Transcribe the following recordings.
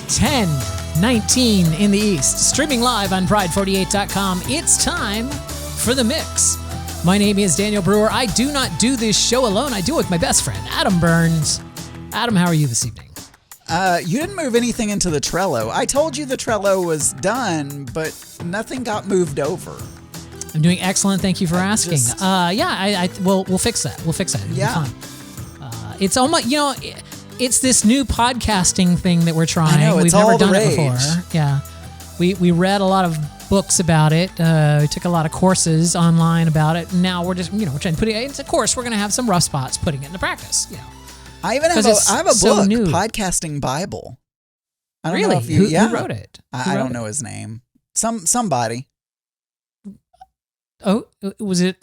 10:19 in the East. Streaming live on Pride48.com. It's time for The Mix. My name is Daniel Brewer. I do not do this show alone. I do it with my best friend, Adam Burns. Adam, how are you this evening? You didn't move anything into the Trello. I told you the Trello was done, but nothing got moved over. I'm doing excellent. Thank you for asking. We'll fix that. We'll fix that. It'll be fine. It's almost, it's this new podcasting thing that we're trying. I know, We've never done it before. Yeah. We read a lot of books about it. We took a lot of courses online about it. And now we're just, we're trying to put it into a course. We're going to have some rough spots putting it into practice, I even have I have a book, Podcasting Bible. I don't know if who wrote it? I don't know his name. Somebody. Oh, was it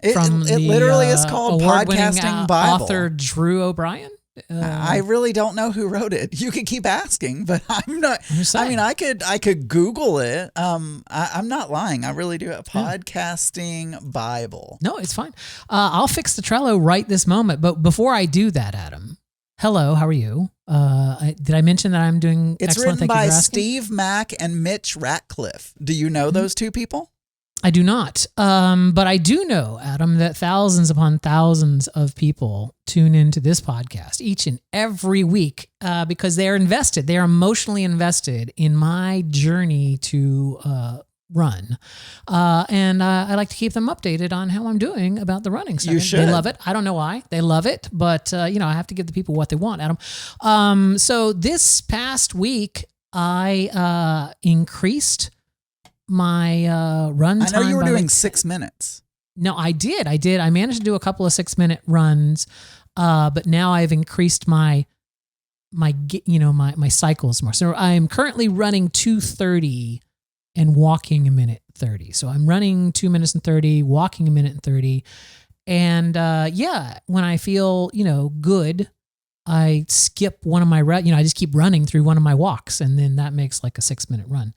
It literally is called Podcasting Bible. Author Drew O'Brien? I really don't know who wrote it. You could keep asking, but I'm not. I mean, I could Google it. I'm not lying. I really do. Podcasting Bible. No, it's fine. I'll fix the Trello right this moment. But before I do that, Adam, hello, how are you? Did I mention that I'm doing It's excellent? written by Steve Mack and Mitch Ratcliffe. Do you know those two people? I do not. But I do know, Adam, that thousands upon thousands of people tune into this podcast each and every week because they are invested. They are emotionally invested in my journey to run. And I like to keep them updated on how I'm doing about the running stuff. You should. They love it. I don't know why. They love it. But, I have to give the people what they want, Adam. So this past week, I increased my run time. I know you were doing 6 minutes. No, I did. I managed to do a couple of 6-minute runs, but now I've increased my cycles more. So I am currently running 2:30 and walking a minute 30. So I'm running 2 minutes and 30, walking a minute and 30, and when I feel good, I skip one of my I just keep running through one of my walks, and then that makes like a 6-minute run.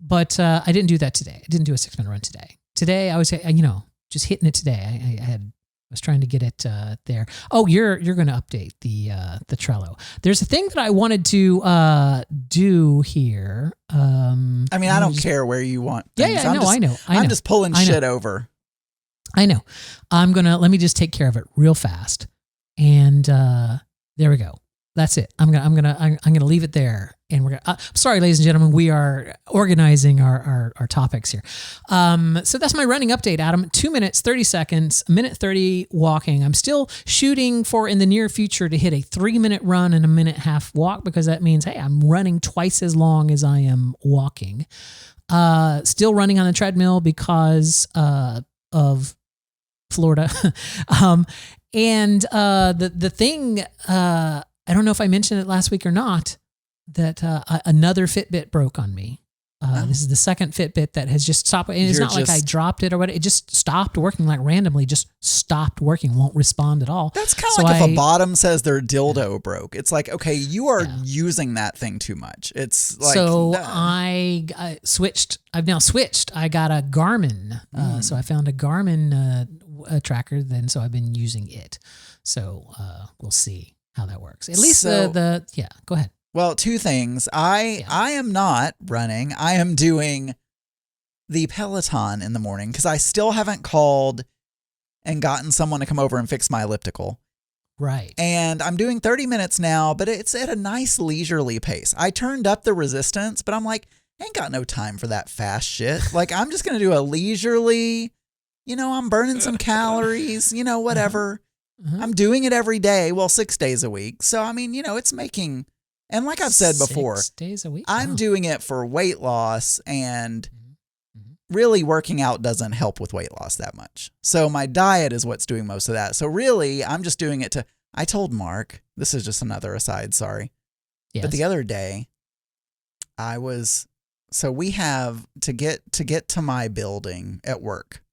But I didn't do that today. I didn't do a 6-minute run today. Today I was, just hitting it today. I was trying to get it there. Oh, you're going to update the Trello. There's a thing that I wanted to do here. I don't care where you want things. I know. I'm just pulling shit over. I know. Let me just take care of it real fast. And there we go. That's it. I'm gonna leave it there, and we're gonna. Sorry, ladies and gentlemen, we are organizing our topics here. So that's my running update, Adam. 2 minutes 30 seconds, a minute 30 walking. I'm still shooting for in the near future to hit a 3-minute run and a minute half walk because that means I'm running twice as long as I am walking. Still running on the treadmill because of Florida, and the thing. I don't know if I mentioned it last week or not, that another Fitbit broke on me. This is the second Fitbit that has just stopped. And it's not like I dropped it or whatever. It just stopped working, like randomly just stopped working, won't respond at all. That's kind of like if a bottom says their dildo broke. It's like, okay, you are using that thing too much. It's like... So I switched. I've now switched. I got a Garmin. So I found a Garmin tracker then, so I've been using it. So we'll see how that works. At least go ahead. Well, two things. I am not running. I am doing the Peloton in the morning because I still haven't called and gotten someone to come over and fix my elliptical. Right. And I'm doing 30 minutes now, but it's at a nice leisurely pace. I turned up the resistance, but I'm like, I ain't got no time for that fast shit. Like, I'm just going to do a leisurely, I'm burning some calories, whatever. Mm-hmm. I'm doing it every day. Well, 6 days a week. So, it's making, and like I've said before, 6 days a week. I'm doing it for weight loss, and really working out doesn't help with weight loss that much. So my diet is what's doing most of that. So really, I'm just doing it I told Mark, this is just another aside, sorry. Yes. But the other day so we have to get to my building at work.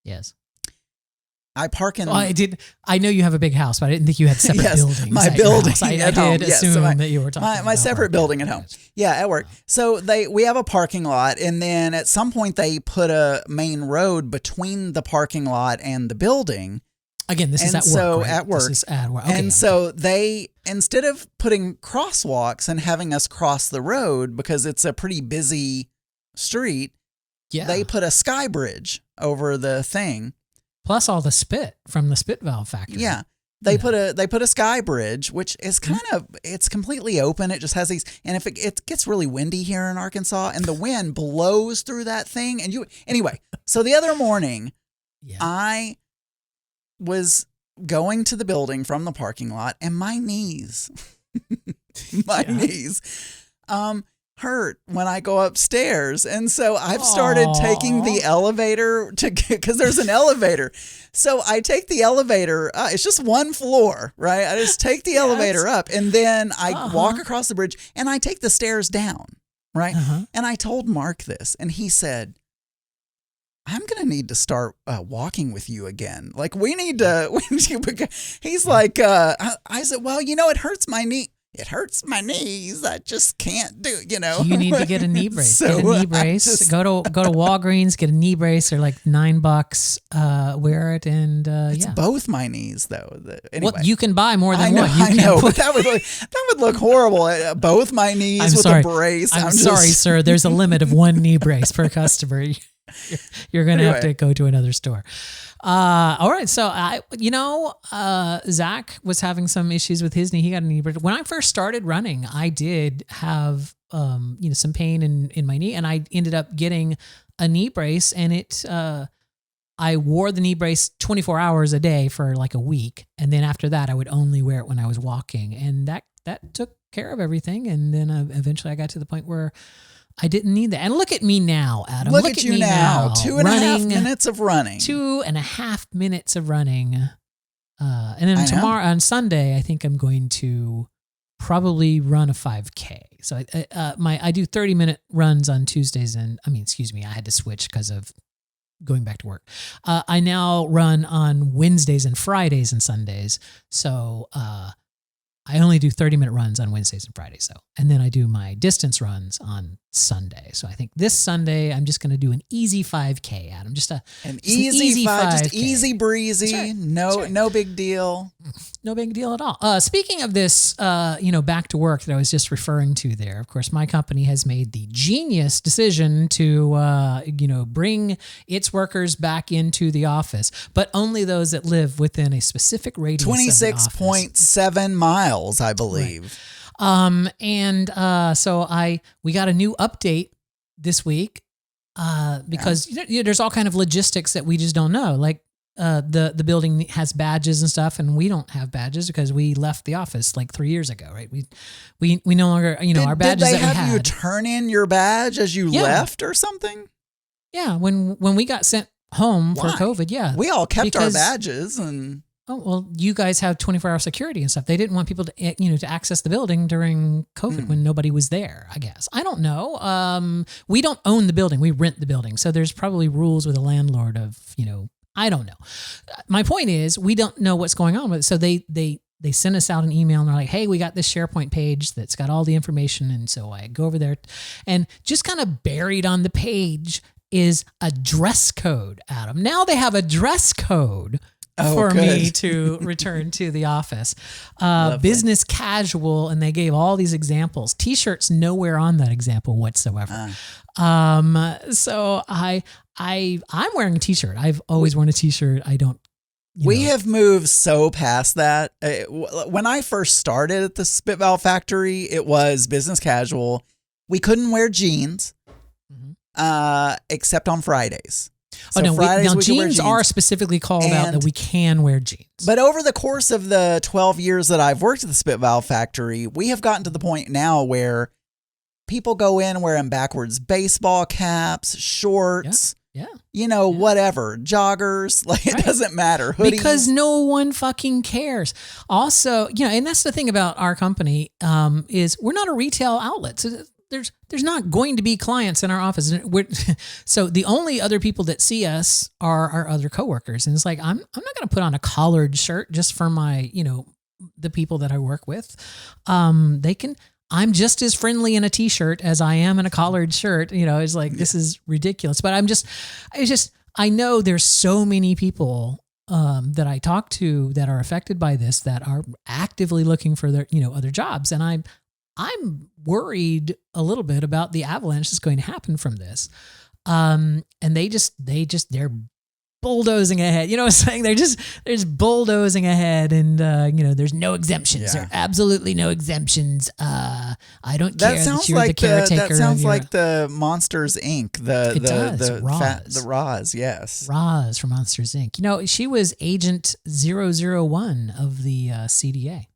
Yes. I park in. Well, I know you have a big house, but I didn't think you had separate buildings. My building. I did assume that you were talking about my separate building at home. Yeah, at work. So we have a parking lot, and then at some point they put a main road between the parking lot and the building. Again, this is at work. So right? at work. This is at work. Okay, and so they instead of putting crosswalks and having us cross the road because it's a pretty busy street, they put a sky bridge over the thing. Plus all the spit from the spit valve factory. Yeah. They put a sky bridge, which is kind of, it's completely open. It just has these, and if it gets really windy here in Arkansas and the wind blows through that thing anyway, so the other morning I was going to the building from the parking lot and my knees hurt when I go upstairs. And so I've started taking the elevator because there's an elevator. So I take the elevator. It's just one floor, right? I just take the elevator up and then I walk across the bridge and I take the stairs down, right? And I told Mark this and he said, I'm going to need to start walking with you again. Like we need to, he's like, I said, well, it hurts my knee. It hurts my knees. I just can't do, You need to get a knee brace. Get a knee brace. Go to Walgreens, get a knee brace. They're like $9. Wear it and it's both my knees though. Anyway. Well, you can buy more than one. I know, but that would look horrible. Both my knees with a brace. I'm sorry, sir. There's a limit of one knee brace per customer. You're going to have to go to another store. All right. So Zach was having some issues with his knee. He got a knee brace. When I first started running, I did have, some pain in my knee and I ended up getting a knee brace and I wore the knee brace 24 hours a day for like a week. And then after that, I would only wear it when I was walking and that took care of everything. And then eventually I got to the point where I didn't need that. And look at me now, Adam. Look at you me now. 2.5 minutes of running. 2.5 minutes of running. And then tomorrow, on Sunday, I think I'm going to probably run a 5K. So I do 30-minute runs on Tuesdays. I had to switch because of going back to work. I now run on Wednesdays and Fridays and Sundays. So I only do 30-minute runs on Wednesdays and Fridays, and then I do my distance runs on Sunday. So I think this Sunday I'm just going to do an easy 5K, Adam. Just an easy 5K. Just easy breezy. Right. No big deal. No big deal at all. Speaking of this, back to work that I was just referring to there. Of course, my company has made the genius decision to, bring its workers back into the office, but only those that live within a specific radius. 26.7 miles, I believe. Right. So we got a new update this week, because there's all kind of logistics that we just don't know. Like, the building has badges and stuff, and we don't have badges because we left the office like 3 years ago, right? We no longer, our badges. Did they that we have you turn in your badge as you left or something? Yeah, when we got sent home for COVID, we all kept our badges and. Oh, well, you guys have 24-hour security and stuff. They didn't want people to, to access the building during COVID when nobody was there, I guess. I don't know. We don't own the building. We rent the building. So there's probably rules with the landlord of, I don't know. My point is we don't know what's going on with it. So they sent us out an email and they're like, hey, we got this SharePoint page that's got all the information. And so I go over there and just kind of buried on the page is a dress code, Adam. Now they have a dress code for me to return to the office. Business casual, and they gave all these examples. T-shirts nowhere on that example whatsoever. So I'm wearing a T-shirt. I've always worn a T-shirt. I don't. We have moved so past that. When I first started at the Spit Valve Factory, it was business casual. We couldn't wear jeans, except on Fridays. So jeans are specifically called out that we can wear jeans. But over the course of the 12 years that I've worked at the Spit Valve Factory, we have gotten to the point now where people go in wearing backwards baseball caps, shorts, whatever, joggers, like it doesn't matter. Hoodies. Because no one fucking cares. Also, and that's the thing about our company, is we're not a retail outlet. So there's not going to be clients in our office. So the only other people that see us are our other coworkers. And it's like, I'm not going to put on a collared shirt just for my, the people that I work with. I'm just as friendly in a T-shirt as I am in a collared shirt. It's like, this is ridiculous. But I know there's so many people that I talk to that are affected by this, that are actively looking for their, other jobs. And I'm worried a little bit about the avalanche that's going to happen from this. And they're bulldozing ahead. You know what I'm saying? They're just bulldozing ahead, and there's no exemptions. There are absolutely no exemptions. I don't care that you're the caretaker. That sounds like the Monsters Inc. The Roz, yes. Roz from Monsters Inc. She was Agent 001 of the CDA.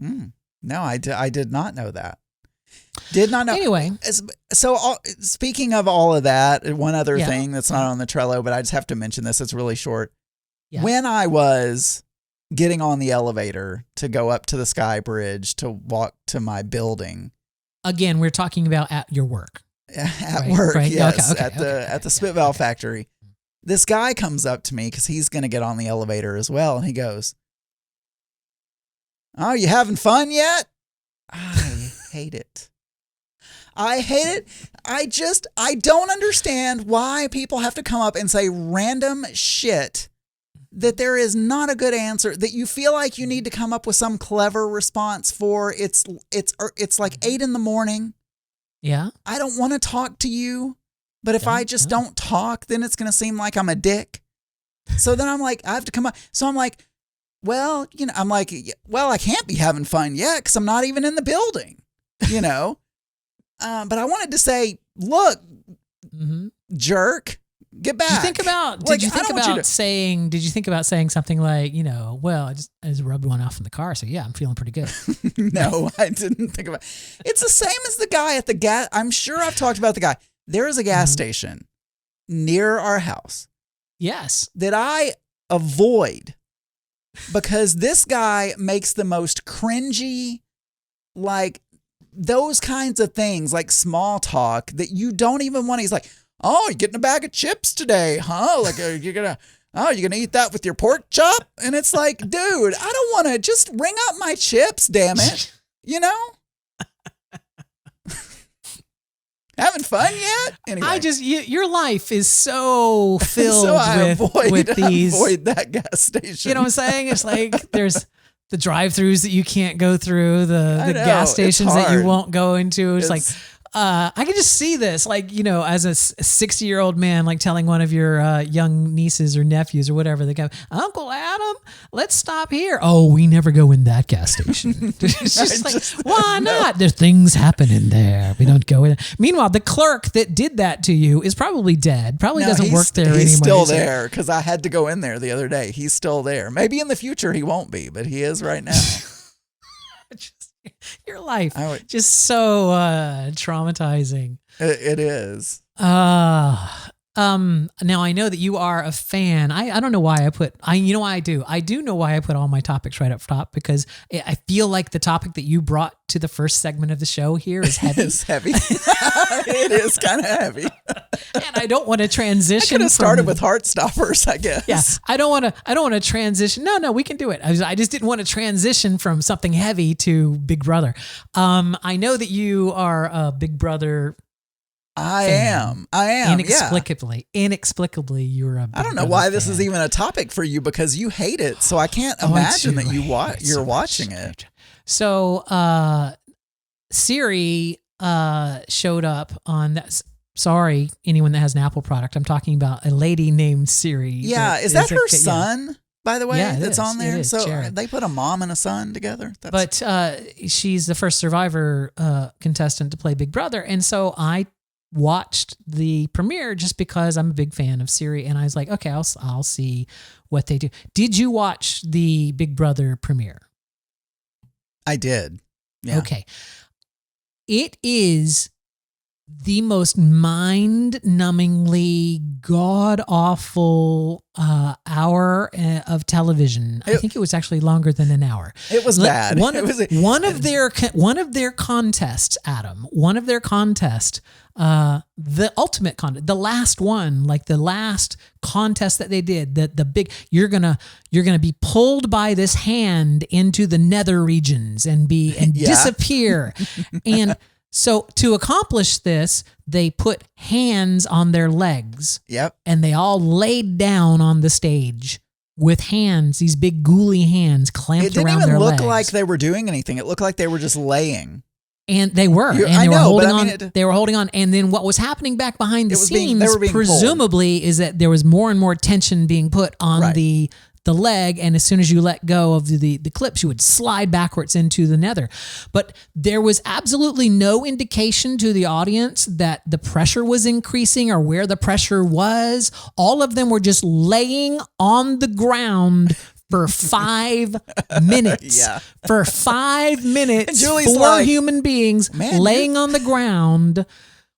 No, I did not know that. Did not know. Anyway. So speaking of all of that, one other thing that's not on the Trello, but I just have to mention this. It's really short. Yeah. When I was getting on the elevator to go up to the Sky Bridge to walk to my building. Again, we're talking about at your work. At work, right? Yes. Okay, at the Spit Valve factory. This guy comes up to me because he's going to get on the elevator as well. And he goes, "Oh, you having fun yet?" I hate it. I hate it. I don't understand why people have to come up and say random shit that there is not a good answer, that you feel like you need to come up with some clever response for. It's like 8 a.m. Yeah. I don't want to talk to you, but if I just don't talk, then it's going to seem like I'm a dick. So then I'm like, I have to come up. So I'm like, well, I can't be having fun yet because I'm not even in the building, But I wanted to say, look, jerk, get back. Did you think about saying something like, well, I just rubbed one off in the car, so yeah, I'm feeling pretty good. No, I didn't think about it. It's the same as the guy at the gas. I'm sure I've talked about the guy. There is a gas station near our house. Yes. That I avoid because this guy makes the most cringy, like, those kinds of things, like small talk that you don't even want. He's like, "Oh, you're getting a bag of chips today, huh? Like, you're gonna eat that with your pork chop?" And it's like, dude, I don't want to. Just ring up my chips, damn it. Having fun yet? Anyway, your life is so filled with these. I avoid that gas station. You know what I'm saying? It's like there's the drive-thrus that you can't go through, the gas stations that you won't go into. It's like, I can just see this, like, as a 60-year-old man, like telling one of your young nieces or nephews or whatever, they go, "Uncle Adam, let's stop here." "Oh, we never go in that gas station." It's just like, why not? There's things happen in there. We don't go in. Meanwhile, the clerk that did that to you is probably dead. Probably doesn't work there anymore. He's still there because I had to go in there the other day. He's still there. Maybe in the future he won't be, but he is right now. Your life, just so traumatizing. It is. Now I know that you are a fan. I don't know why you know why I do. I do know why I put all my topics right up top, because I feel like the topic that you brought to the first segment of the show here is heavy. It's heavy. It is kind of heavy. And I don't want to transition. I could have started with Heartstoppers, I guess. Yeah, I don't want to transition. No, we can do it. I just didn't want to transition from something heavy to Big Brother. I know that you are a Big Brother. I am. Inexplicably, you're a Big I don't know why this is even a topic for you, because you hate it. So I can't imagine that you're watching it. So Siri showed up on that. Sorry, anyone that has an Apple product. I'm talking about a lady named Siri. Yeah, is that her son? By the way, that's on there. It is, so Jared. They put a mom and a son together. But she's the first Survivor contestant to play Big Brother, and so I watched the premiere just because I'm a big fan of Siri, and I was like, okay, I'll see what they do. Did you watch the Big Brother premiere? I did. Yeah. Okay. It is the most mind-numbingly god-awful hour of television. I think it was actually longer than an hour. It was bad. One of their contests, Adam. One of their contests, the ultimate contest, the last one, like the last contest that they did, the big, you're gonna be pulled by this hand into the nether regions and disappear. And so to accomplish this, they put hands on their legs. Yep. And they all laid down on the stage with hands, these big ghouly hands clamped It didn't around even their look legs. like they were doing anything. It looked like they were just laying. And they were, You- and I they were know, holding but I on. mean, They were holding on, and then what was happening back behind the scenes, they were being pulled. presumably, is that there was more and more tension being put on Right. the leg, and as soon as you let go of the clips, you would slide backwards into the nether. But there was absolutely no indication to the audience that the pressure was increasing or where the pressure was. All of them were just laying on the ground for 5 minutes. Yeah. For 5 minutes, And Julie's 4 like, human beings "Man, laying on the ground.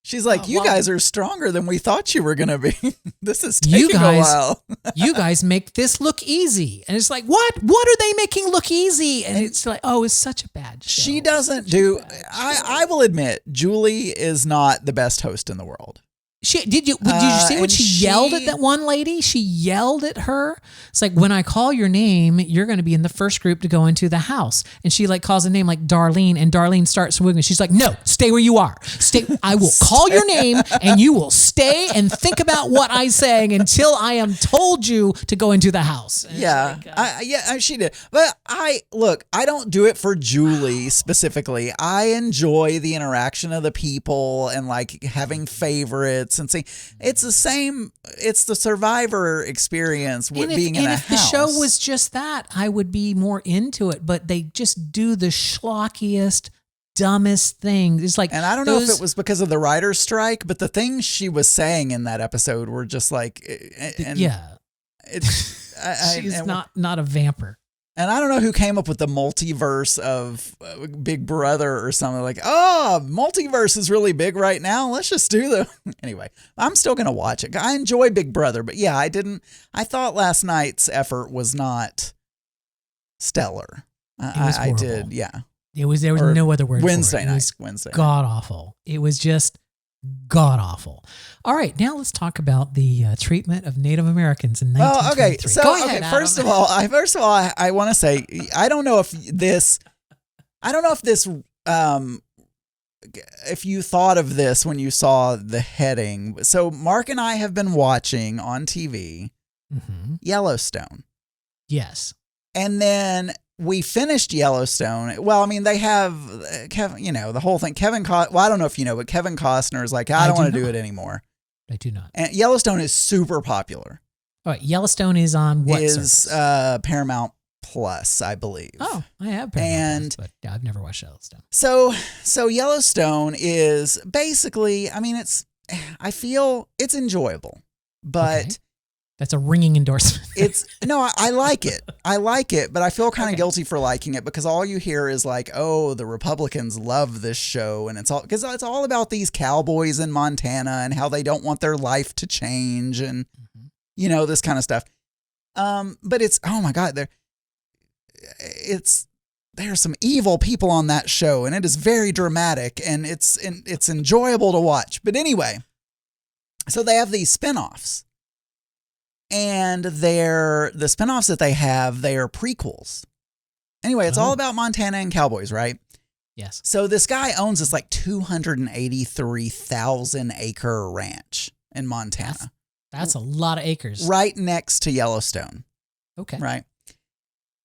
She's like, you well- guys are stronger than we thought you were going to be. This is taking You guys- a while. You guys make this look easy. And it's like, what? What are they making look easy? And it's like, oh, it's such a bad show. She doesn't do. I will admit, Julie is not the best host in the world. Did you see what and she yelled at that one lady? She yelled at her. It's like, when I call your name, you're going to be in the first group to go into the house. And she like calls a name like Darlene, and Darlene starts wiggling. She's like, no, stay where you are. Stay. I will call your name, and you will stay and think about what I'm saying until I am told you to go into the house. And Yeah, it's like, she did. But I don't do it for Julie specifically. I enjoy the interaction of the people and like having favorites and see. It's the same. It's the Survivor experience with being in a if house. the show was just that, I would be more into it. But they just do the schlockiest, dumbest things. It's like, And I don't know if it was because of the writer's strike, but the things she was saying in that episode were just like, and yeah, she's and, not a vamper. And I don't know who came up with the multiverse of Big Brother or something like, oh, multiverse is really big right now. Let's just do the anyway. I'm still gonna watch it. I enjoy Big Brother, but yeah, I thought last night's effort was not stellar. I did, yeah. There was no other word. Wednesday for it. night. It was Wednesday. god awful. It was just god awful. All right, now let's talk about the treatment of Native Americans in 1923. Okay. So, Go ahead, okay. Adam. First of all, I want to say I don't know if this, if you thought of this when you saw the heading. So, Mark and I have been watching on TV Yellowstone. Yes. And then we finished Yellowstone. Well, I mean, they have Kevin, the whole thing. Well, I don't know if you know, but Kevin Costner is like, I don't want to do it anymore. I do not. And Yellowstone is super popular. All right, Yellowstone is on what service? Paramount Plus, I believe. Oh, I have Paramount Plus, but I've never watched Yellowstone. So Yellowstone is basically, I mean, I feel it's enjoyable, but. Okay. That's a ringing endorsement. I like it. I like it, but I feel kind of guilty for liking it because all you hear is like, oh, the Republicans love this show. And it's all about these cowboys in Montana and how they don't want their life to change and, this kind of stuff. But it's, oh my God, there's some evil people on that show and it is very dramatic and it's enjoyable to watch. But anyway, so they have these spinoffs. And the spinoffs that they are prequels. Anyway, it's all about Montana and cowboys, right? Yes. So this guy owns this like 283,000 acre ranch in Montana. That's a lot of acres. Right next to Yellowstone. Okay. Right.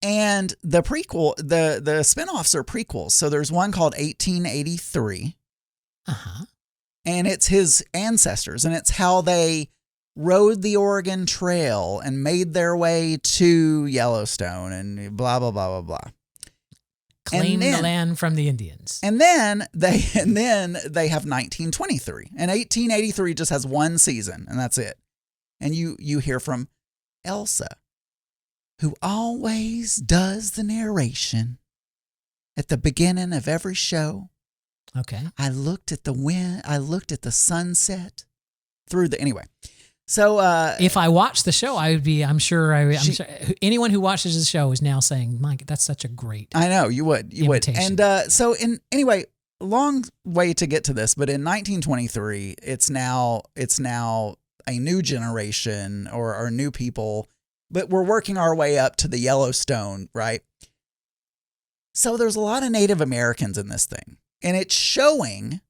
And the spinoffs are prequels. So there's one called 1883. Uh-huh. And it's his ancestors and it's how they rode the Oregon Trail and made their way to Yellowstone and blah, blah, blah, blah, blah. Claim the land from the Indians. And then they have 1923. And 1883 just has one season and that's it. And you hear from Elsa, who always does the narration at the beginning of every show. Okay. I looked at the wind, I looked at the sunset anyway. So if I watched the show, I'm sure anyone who watches the show is now saying, Mike, that's such a great. I know you would. imitation. And anyway, long way to get to this, but in 1923, it's now a new generation or new people, but we're working our way up to the Yellowstone, right? So there's a lot of Native Americans in this thing, and it's showing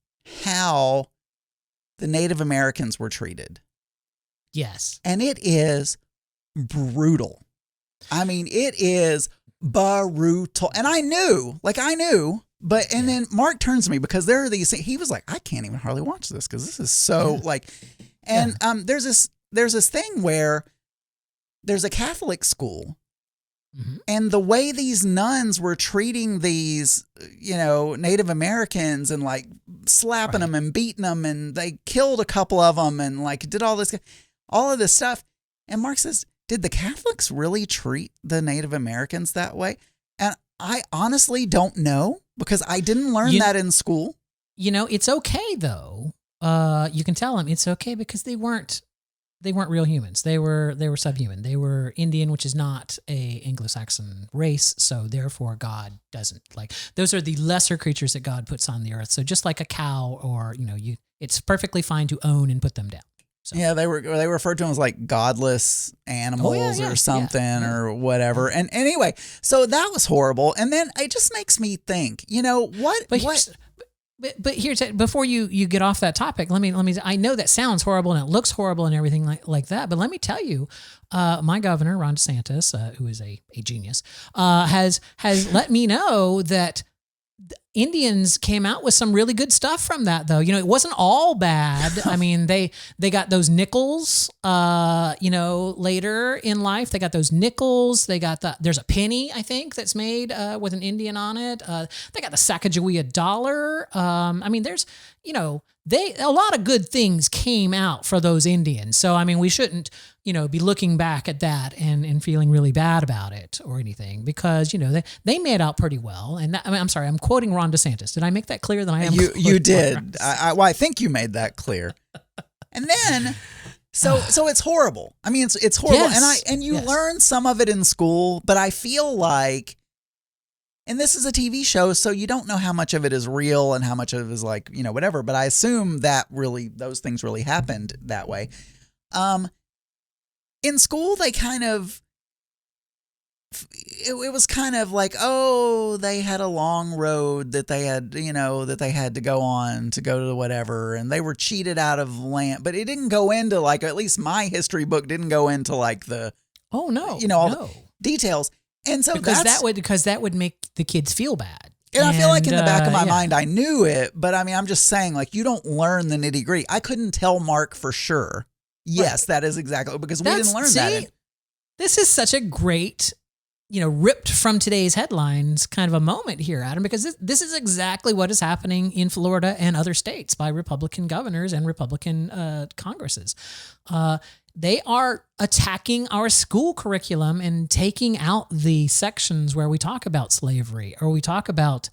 how the Native Americans were treated. Yes. And it is brutal. I mean, it is brutal. And I knew, but, and then Mark turns to me because there are these, he was like, I can't even hardly watch this because this is so and there's this thing where there's a Catholic school. Mm-hmm. And the way these nuns were treating these, Native Americans and like slapping them and beating them, and they killed a couple of them and like did all this stuff. And Mark says, did the Catholics really treat the Native Americans that way? And I honestly don't know because I didn't learn that in school. It's okay though. You can tell them it's okay because they weren't real humans. They were subhuman. They were Indian, which is not a Anglo-Saxon race. So therefore God doesn't those are the lesser creatures that God puts on the earth. So just like a cow or, it's perfectly fine to own and put them down. So. Yeah, they referred to them as like godless animals or something or whatever. And anyway, so that was horrible. And then it just makes me think, what? But here's before you get off that topic, let me. I know that sounds horrible and it looks horrible and everything like that. But let me tell you, my governor Ron DeSantis, who is a genius, has let me know that Indians came out with some really good stuff from that, though. It wasn't all bad. I mean, they got those nickels, later in life. They got those nickels. They got there's a penny, I think, that's made with an Indian on it. They got the Sacagawea dollar. I mean, there's, a lot of good things came out for those Indians. So, I mean, we shouldn't, be looking back at that and feeling really bad about it or anything because, they made out pretty well. And I'm sorry, I'm quoting Ron DeSantis. Did I make that clear that I am? You did. I think you made that clear. And then, so it's horrible. I mean, it's horrible. Yes. And you learn some of it in school, but I feel like, and this is a TV show, so you don't know how much of it is real and how much of it is whatever. But I assume that those things really happened that way. In school, they kind of, it was kind of like, oh, they had a long road that they had, to go on to go to whatever, and they were cheated out of land. But it didn't go into at least my history book didn't go into the all the details. And so because that would make the kids feel bad. And I feel like in the back of my mind, I knew it, but I mean, I'm just saying, you don't learn the nitty gritty. I couldn't tell Mark for sure. Yes, that is exactly because we didn't learn that. This is such a great, ripped from today's headlines kind of a moment here, Adam, because this is exactly what is happening in Florida and other states by Republican governors and Republican Congresses. They are attacking our school curriculum and taking out the sections where we talk about slavery or we talk about,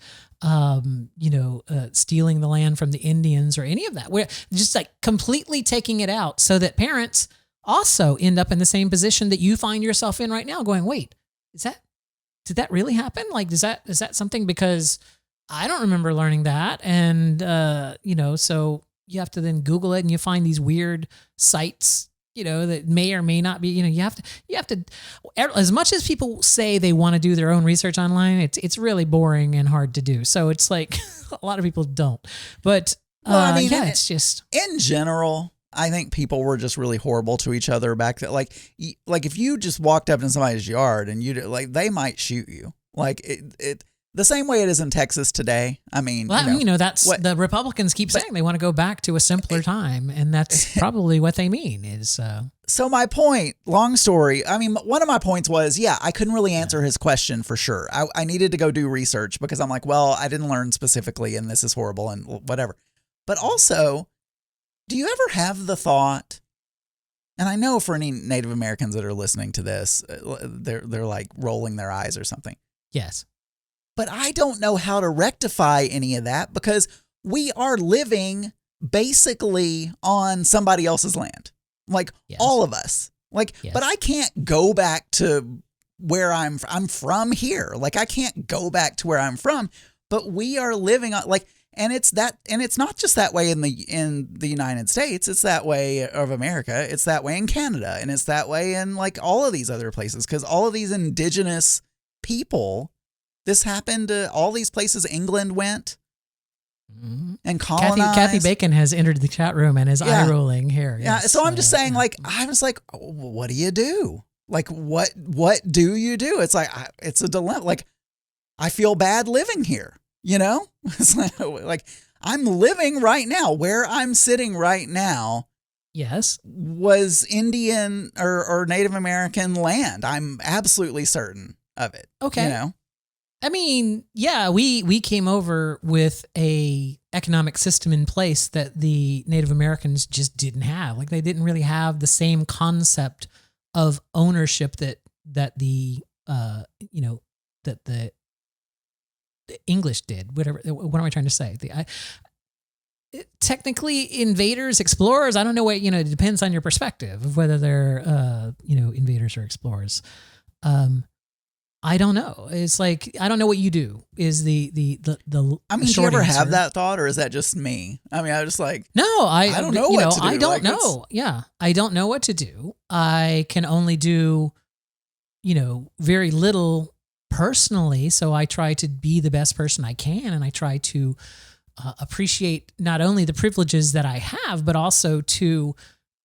stealing the land from the Indians or any of that. We're just completely taking it out so that parents also end up in the same position that you find yourself in right now going, wait, did that really happen? Is that something? Because I don't remember learning that. And, so you have to then Google it and you find these weird sites, that may or may not be, you have to, as much as people say they want to do their own research online, it's really boring and hard to do. So it's a lot of people don't, but it's just in general, I think people were just really horrible to each other back then. If you just walked up in somebody's yard and they might shoot you. The same way it is in Texas today. I mean, that's the Republicans keep saying they want to go back to a simpler time, and that's probably what they mean is. So my point, long story. I mean, one of my points was, I couldn't really answer his question for sure. I needed to go do research because I'm I didn't learn specifically, and this is horrible and whatever. But also, do you ever have the thought? And I know for any Native Americans that are listening to this, they're rolling their eyes or something. Yes. But I don't know how to rectify any of that because we are living basically on somebody else's land. All of us. Yes. But I can't go back to where I'm from here. I can't go back to where I'm from, but we are living on and it's not just that way in the United States. It's that way of America. It's that way in Canada, and it's that way in all of these other places because all of these indigenous people. This happened to all these places England went and colonized. Kathy Bacon has entered the chat room and is eye rolling here. Yes. Yeah. So I'm just saying, I was what do you do? Like, what do you do? It's like, it's a dilemma. Like, I feel bad living here, you know? It's like I'm living right now. Where I'm sitting right now Yes. was Indian or Native American land. I'm absolutely certain of it. Okay. You know? I mean, yeah, we came over with a economic system in place that the Native Americans just didn't have. Like they didn't really have the same concept of ownership that the that the English did. Whatever. What am I trying to say? Technically, invaders, explorers. I don't know what It depends on your perspective of whether they're invaders or explorers. I don't know. It's like I don't know what you do. Is the I mean, do you ever have that thought, or is that just me? I mean, I was just like, no, I don't know what to do. I don't like, know. Yeah, I don't know what to do. I can only do, very little personally. So I try to be the best person I can, and I try to appreciate not only the privileges that I have, but also to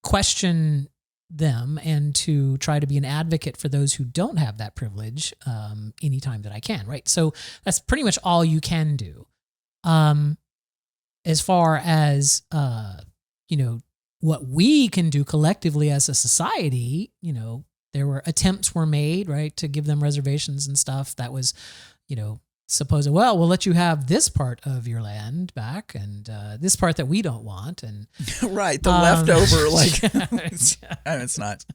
question them and to try to be an advocate for those who don't have that privilege anytime that I can, right? So that's pretty much all you can do. As far as, what we can do collectively as a society, there were attempts were made, right, to give them reservations and stuff. That was, we'll let you have this part of your land back and this part that we don't want. And right, the leftover, like, it's not.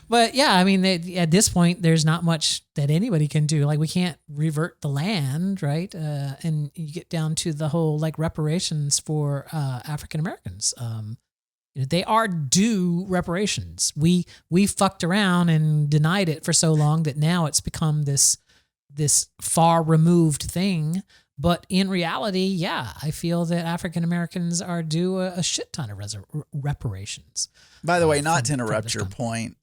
But yeah, I mean, at this point, there's not much that anybody can do. Like, we can't revert the land, right? And you get down to the whole like reparations for African Americans. They are due reparations. We fucked around and denied it for so long that now it's become this far removed thing. But in reality, yeah, I feel that African Americans are due a shit ton of reparations. By the way, not to interrupt your point.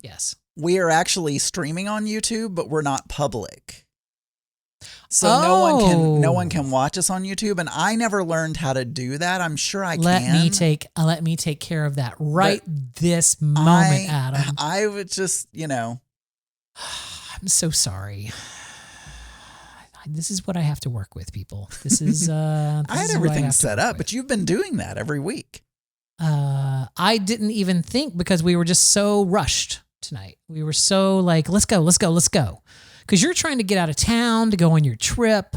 Yes. We are actually streaming on YouTube, but we're not public. So no one can watch us on YouTube, and I never learned how to do that. I'm sure I can. Let me take care of that this moment, Adam. I would just, I'm so sorry. This is what I have to work with, people. This is I had everything set up, but you've been doing that every week. I didn't even think because we were just so rushed tonight. We were so like, let's go. Because you're trying to get out of town to go on your trip,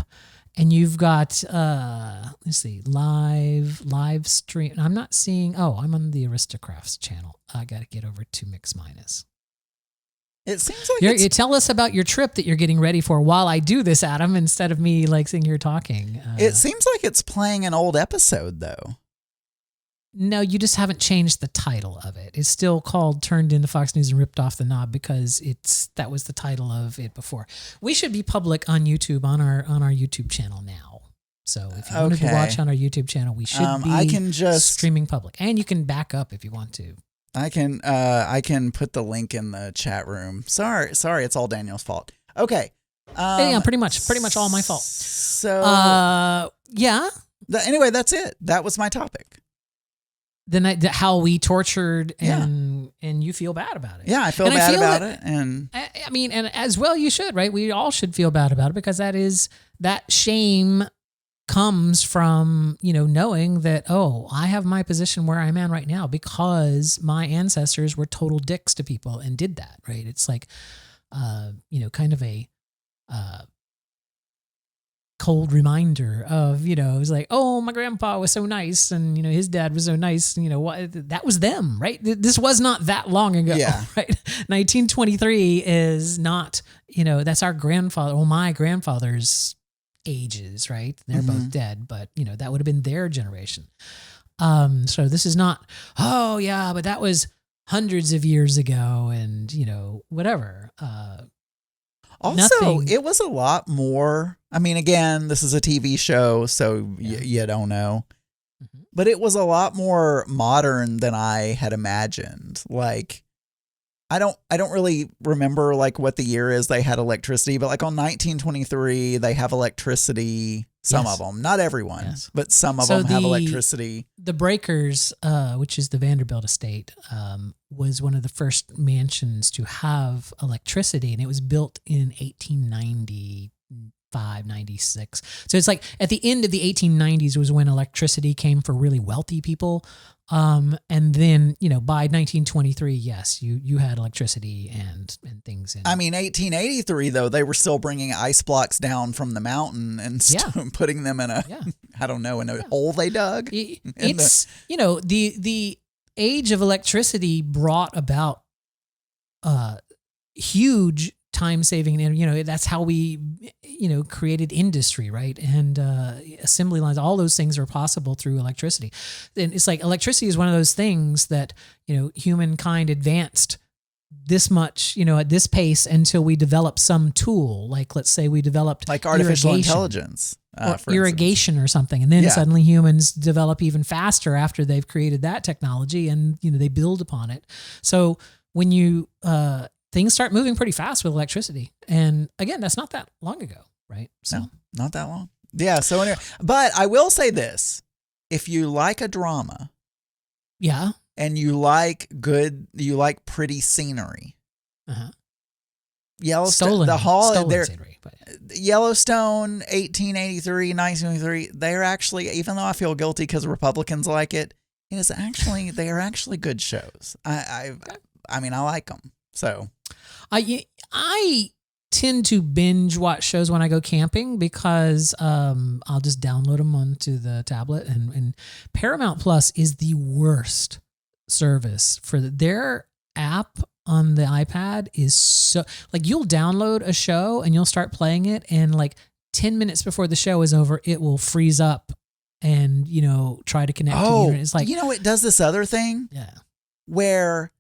and you've got let's see, live stream. I'm not seeing. Oh, I'm on the Aristocrats channel. I got to get over to Mix Minus. It seems like you tell us about your trip that you're getting ready for while I do this, Adam, instead of me like sitting here talking. It seems like it's playing an old episode, though. No, you just haven't changed the title of it. It's still called Turned Into Fox News and Ripped Off the Knob because that was the title of it before. We should be public on YouTube on our YouTube channel now. So if you wanted to watch on our YouTube channel, we should be streaming public, and you can back up if you want to. I can put the link in the chat room. Sorry, it's all Daniel's fault. Okay. Yeah, pretty much all my fault. So yeah. Anyway, that's it. That was my topic. The night how we tortured and you feel bad about it. Yeah, I feel bad about it, and I mean, and as well you should, right? We all should feel bad about it because that shame comes from, knowing that, oh, I have my position where I'm at right now because my ancestors were total dicks to people and did that, right? It's like, kind of a cold reminder of, it was like, oh, my grandpa was so nice and, his dad was so nice. That was them, right? This was not that long ago, right? 1923 is not, that's our grandfather, my grandfather's ages, right? They're both dead, but that would have been their generation. So this is not, oh yeah, but that was hundreds of years ago and whatever. Also, it was a lot more, I mean, again, this is a TV show, so you don't know, but it was a lot more modern than I had imagined. Like, I don't really remember like what the year is they had electricity, but like on 1923 they have electricity Some Yes. of them, not everyone, Yes. but some of So them have the- electricity. The Breakers, which is the Vanderbilt estate, was one of the first mansions to have electricity, and it was built in 1895, 96. So it's like at the end of the 1890s was when electricity came for really wealthy people. And then, by 1923, yes, you had electricity and things. I mean, 1883, though, they were still bringing ice blocks down from the mountain and putting them in a, I don't know, in a hole they dug. It's, the age of electricity brought about huge time saving, and that's how we created industry, right? And assembly lines, all those things are possible through electricity. And it's like electricity is one of those things that humankind advanced this much, at this pace until we developed some tool, like let's say we developed like artificial irrigation, intelligence or for irrigation or something, and then suddenly humans develop even faster after they've created that technology, and they build upon it. So when you things start moving pretty fast with electricity. And again, that's not that long ago, right? So No, not that long. Yeah. So anyway, but I will say this: if you like a drama, yeah, and you like pretty scenery, Yellowstone, scenery, but Yellowstone, 1883, 1923. They're actually, even though I feel guilty because Republicans like it, they are actually good shows. I mean, I like them. So I tend to binge watch shows when I go camping because I'll just download them onto the tablet, and Paramount Plus is the worst service for their app on the iPad. Is so, like, you'll download a show and you'll start playing it, and like 10 minutes before the show is over, it will freeze up and try to connect to the internet. It's like, it does this other thing where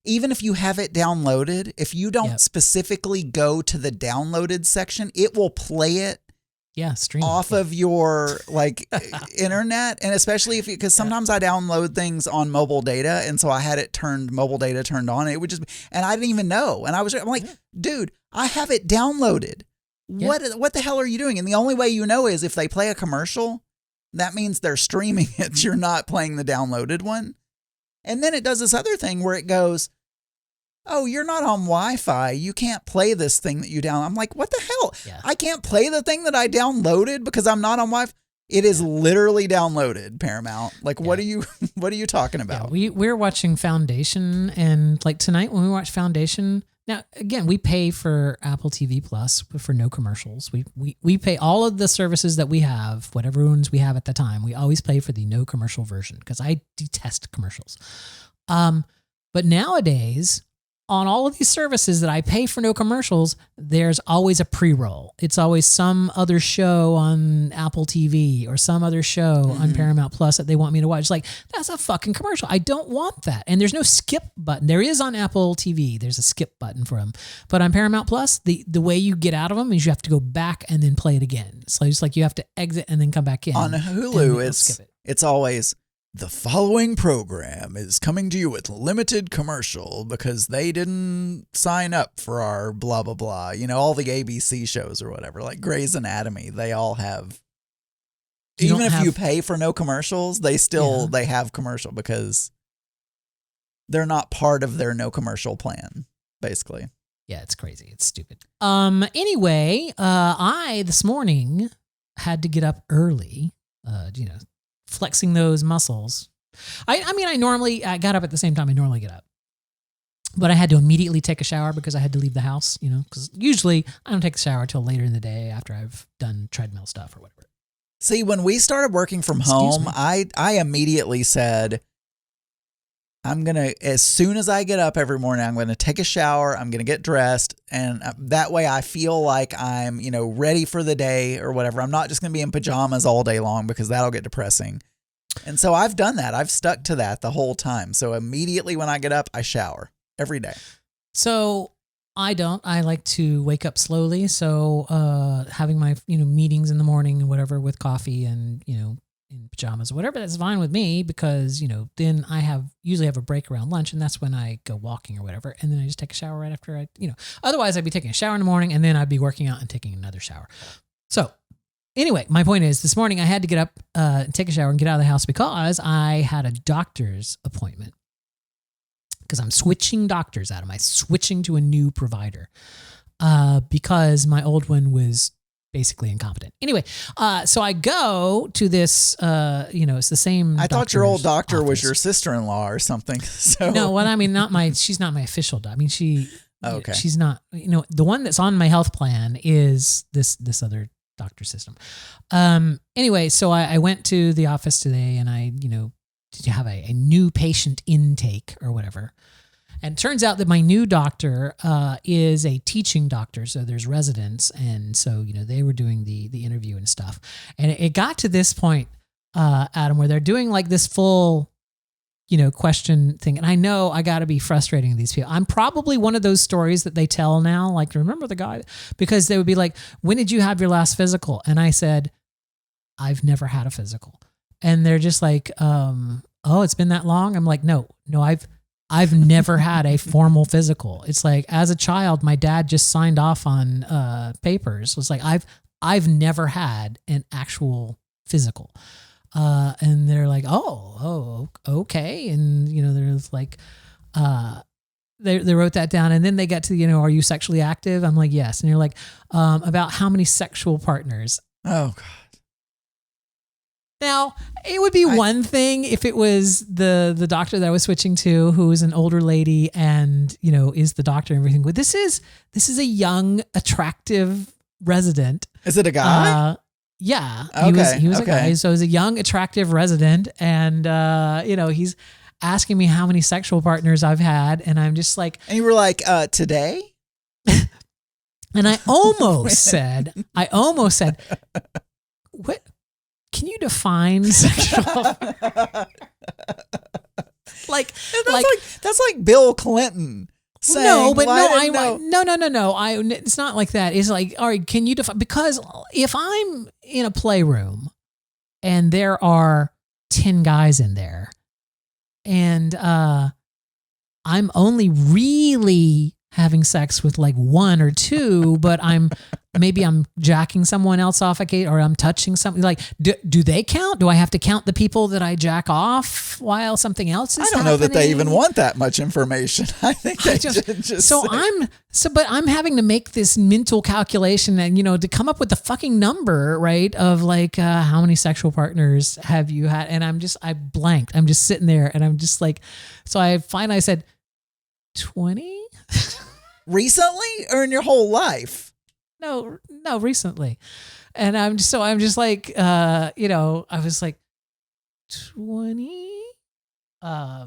even if you have it downloaded, if you don't specifically go to the downloaded section, it will play it stream off of your internet. And especially because sometimes I download things on mobile data, and so I had mobile data turned on, and it would just, and I didn't even know. And I'm like, dude, I have it downloaded. What the hell are you doing? And the only way is if they play a commercial, that means they're streaming it. You're not playing the downloaded one. And then it does this other thing where it goes, oh, you're not on Wi-Fi. You can't play this thing that you download. I'm like, what the hell? Yeah. I can't play the thing that I downloaded because I'm not on Wi-Fi. It is literally downloaded, Paramount. Like, what are you talking about? Yeah, we're watching Foundation, and like tonight when we watch Foundation, now again, we pay for Apple TV Plus for no commercials. We pay all of the services that we have, whatever ones we have at the time. We always pay for the no commercial version because I detest commercials. But nowadays, on all of these services that I pay for no commercials, there's always a pre-roll. It's always some other show on Apple TV or some other show on Paramount Plus that they want me to watch. It's like, that's a fucking commercial. I don't want that. And there's no skip button. There is on Apple TV. There's a skip button for them. But on Paramount Plus, the way you get out of them is you have to go back and then play it again. So it's like you have to exit and then come back in. On Hulu, it's always, the following program is coming to you with limited commercial because they didn't sign up for our blah, blah, blah. All the ABC shows or whatever, like Grey's Anatomy, they all have, even if you pay for no commercials, they have commercial because they're not part of their no commercial plan, basically. Yeah, it's crazy. It's stupid. Anyway, I this morning had to get up early, flexing those muscles. I got up at the same time I normally get up. But I had to immediately take a shower because I had to leave the house, because usually I don't take a shower until later in the day after I've done treadmill stuff or whatever. See, when we started working from home, I immediately said, as soon as I get up every morning, I'm going to take a shower, I'm going to get dressed, and that way I feel like I'm, ready for the day or whatever. I'm not just going to be in pajamas all day long because that'll get depressing. And so I've done that. I've stuck to that the whole time. So immediately when I get up, I shower every day. So I don't. I like to wake up slowly. So having my, meetings in the morning and whatever with coffee and, in pajamas, whatever, that's fine with me because, then I usually have a break around lunch, and that's when I go walking or whatever. And then I just take a shower right after otherwise I'd be taking a shower in the morning and then I'd be working out and taking another shower. So anyway, my point is this morning I had to get up, take a shower and get out of the house because I had a doctor's appointment. Because I'm switching doctors, Adam. I'm switching to a new provider because my old one was basically incompetent. Anyway, so I go to this, it's the same. I thought your old doctor office. was your sister-in-law or something. So no, what I mean, she's not my official doctor. I mean, okay. She's not, the one that's on my health plan is this other doctor system. Anyway, so I went to the office today and I, did you have a new patient intake or whatever? And it turns out that my new doctor is a teaching doctor. So there's residents. And so, they were doing the interview and stuff. And it got to this point, Adam, where they're doing like this full, question thing. And I know I got to be frustrating these people. I'm probably one of those stories that they tell now, like, remember the guy? Because they would be like, when did you have your last physical? And I said, I've never had a physical. And they're just like, oh, it's been that long? I'm like, no, I've never had a formal physical. It's like, as a child, my dad just signed off on papers. It was like, I've never had an actual physical. And they're like, oh, okay. And, there's like, they wrote that down. And then they got to, are you sexually active? I'm like, yes. And you're like, about how many sexual partners? Oh, God. Now, it would be one thing if it was the doctor that I was switching to, who is an older lady and, is the doctor and everything. But this is a young, attractive resident. Is it a guy? Yeah. Okay. He was a guy. So he's a young, attractive resident. And, he's asking me how many sexual partners I've had. And I'm just like. And you were like, today? And I almost said, what? Can you define sexual? That's like Bill Clinton saying. No, but no. It's not like that. It's like, all right, can you define? Because if I'm in a playroom and there are 10 guys in there, and I'm only really having sex with like one or two, but I'm jacking someone else off or I'm touching something. Like, do they count? Do I have to count the people that I jack off while something else is I don't know that they even want that much information. I think they just but I'm having to make this mental calculation and, to come up with the fucking number, right? Of like, how many sexual partners have you had? And I blanked. I'm just sitting there and I'm just like, so I said, 20? Recently or in your whole life? No, recently. And I'm just like, I was like 20. I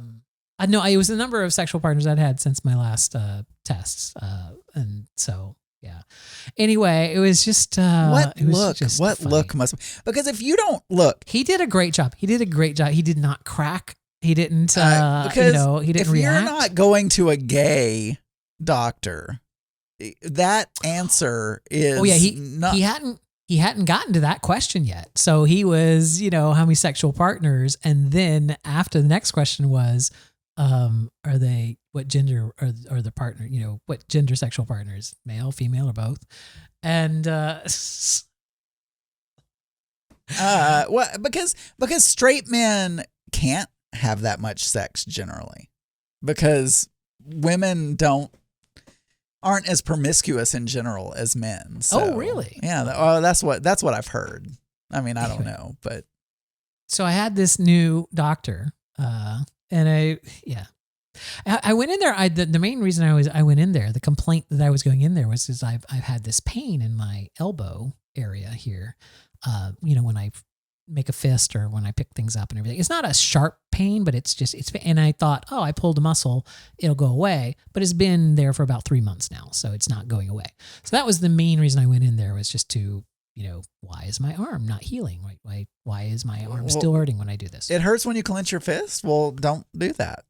know it was the number of sexual partners I'd had since my last tests. And so, yeah. Anyway, it was just what look must be, because if you don't look, he did a great job. He did not crack. He didn't, because he didn't if react. You're not going to a gay doctor, that answer is he hadn't gotten to that question yet. So he was, how many sexual partners? And then after the next question was, what gender are the partner, what gender sexual partners, male, female, or both? And, because straight men can't have that much sex generally, because women aren't as promiscuous in general as men. So, oh, really? Yeah. That's what I've heard. I mean, I don't know, but. So I had this new doctor, and I went in there. The main reason I went in there, the complaint that I was going in there was I've had this pain in my elbow area here. When I make a fist or when I pick things up and everything. It's not a sharp pain, but it's and I thought, oh, I pulled a muscle, it'll go away. But it's been there for about 3 months now, so it's not going away. So that was the main reason I went in there, was just to, why is my arm not healing? Why is my arm still hurting when I do this? It hurts when you clench your fist? Well, don't do that.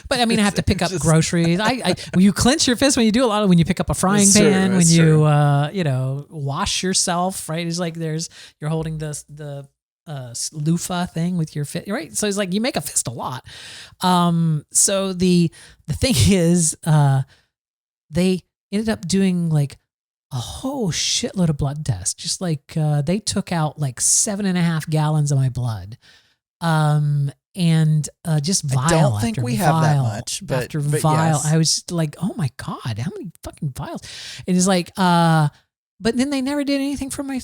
But I mean, I have to pick up groceries. When you clench your fist, when you do a lot of, when you pick up a frying pan, when you, wash yourself, right? It's like you're holding the loofah thing with your fist, right? So it's like you make a fist a lot. So the thing is, they ended up doing like a whole shitload of blood tests. Just like they took out like 7.5 gallons of my blood. And just vial. I don't think after we vial have that much, but vial. yes. I was like, oh my God, how many fucking vials? And it's like, but then they never did anything for my,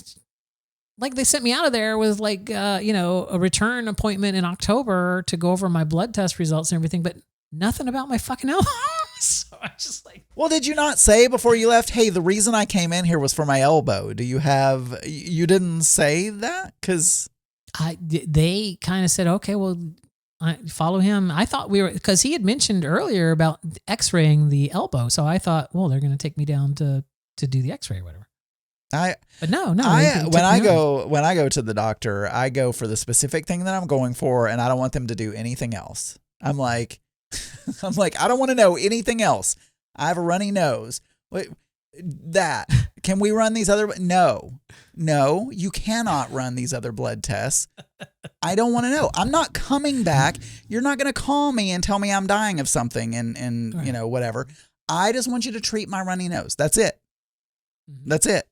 like they sent me out of there with like, a return appointment in October to go over my blood test results and everything, but nothing about my fucking elbow. So I just like, well, did you not say before you left, hey, the reason I came in here was for my elbow? You didn't say that? Because they kind of said, okay, well, I follow him. I thought because he had mentioned earlier about x-raying the elbow. So I thought, well, they're going to take me down to do the x-ray or whatever. But no. When I go to the doctor, I go for the specific thing that I'm going for, and I don't want them to do anything else. I'm like, I don't want to know anything else. I have a runny nose. Wait, can we run these other? No, you cannot run these other blood tests. I don't want to know. I'm not coming back. You're not going to call me and tell me I'm dying of something and right. Whatever. I just want you to treat my runny nose. That's it. Mm-hmm. That's it.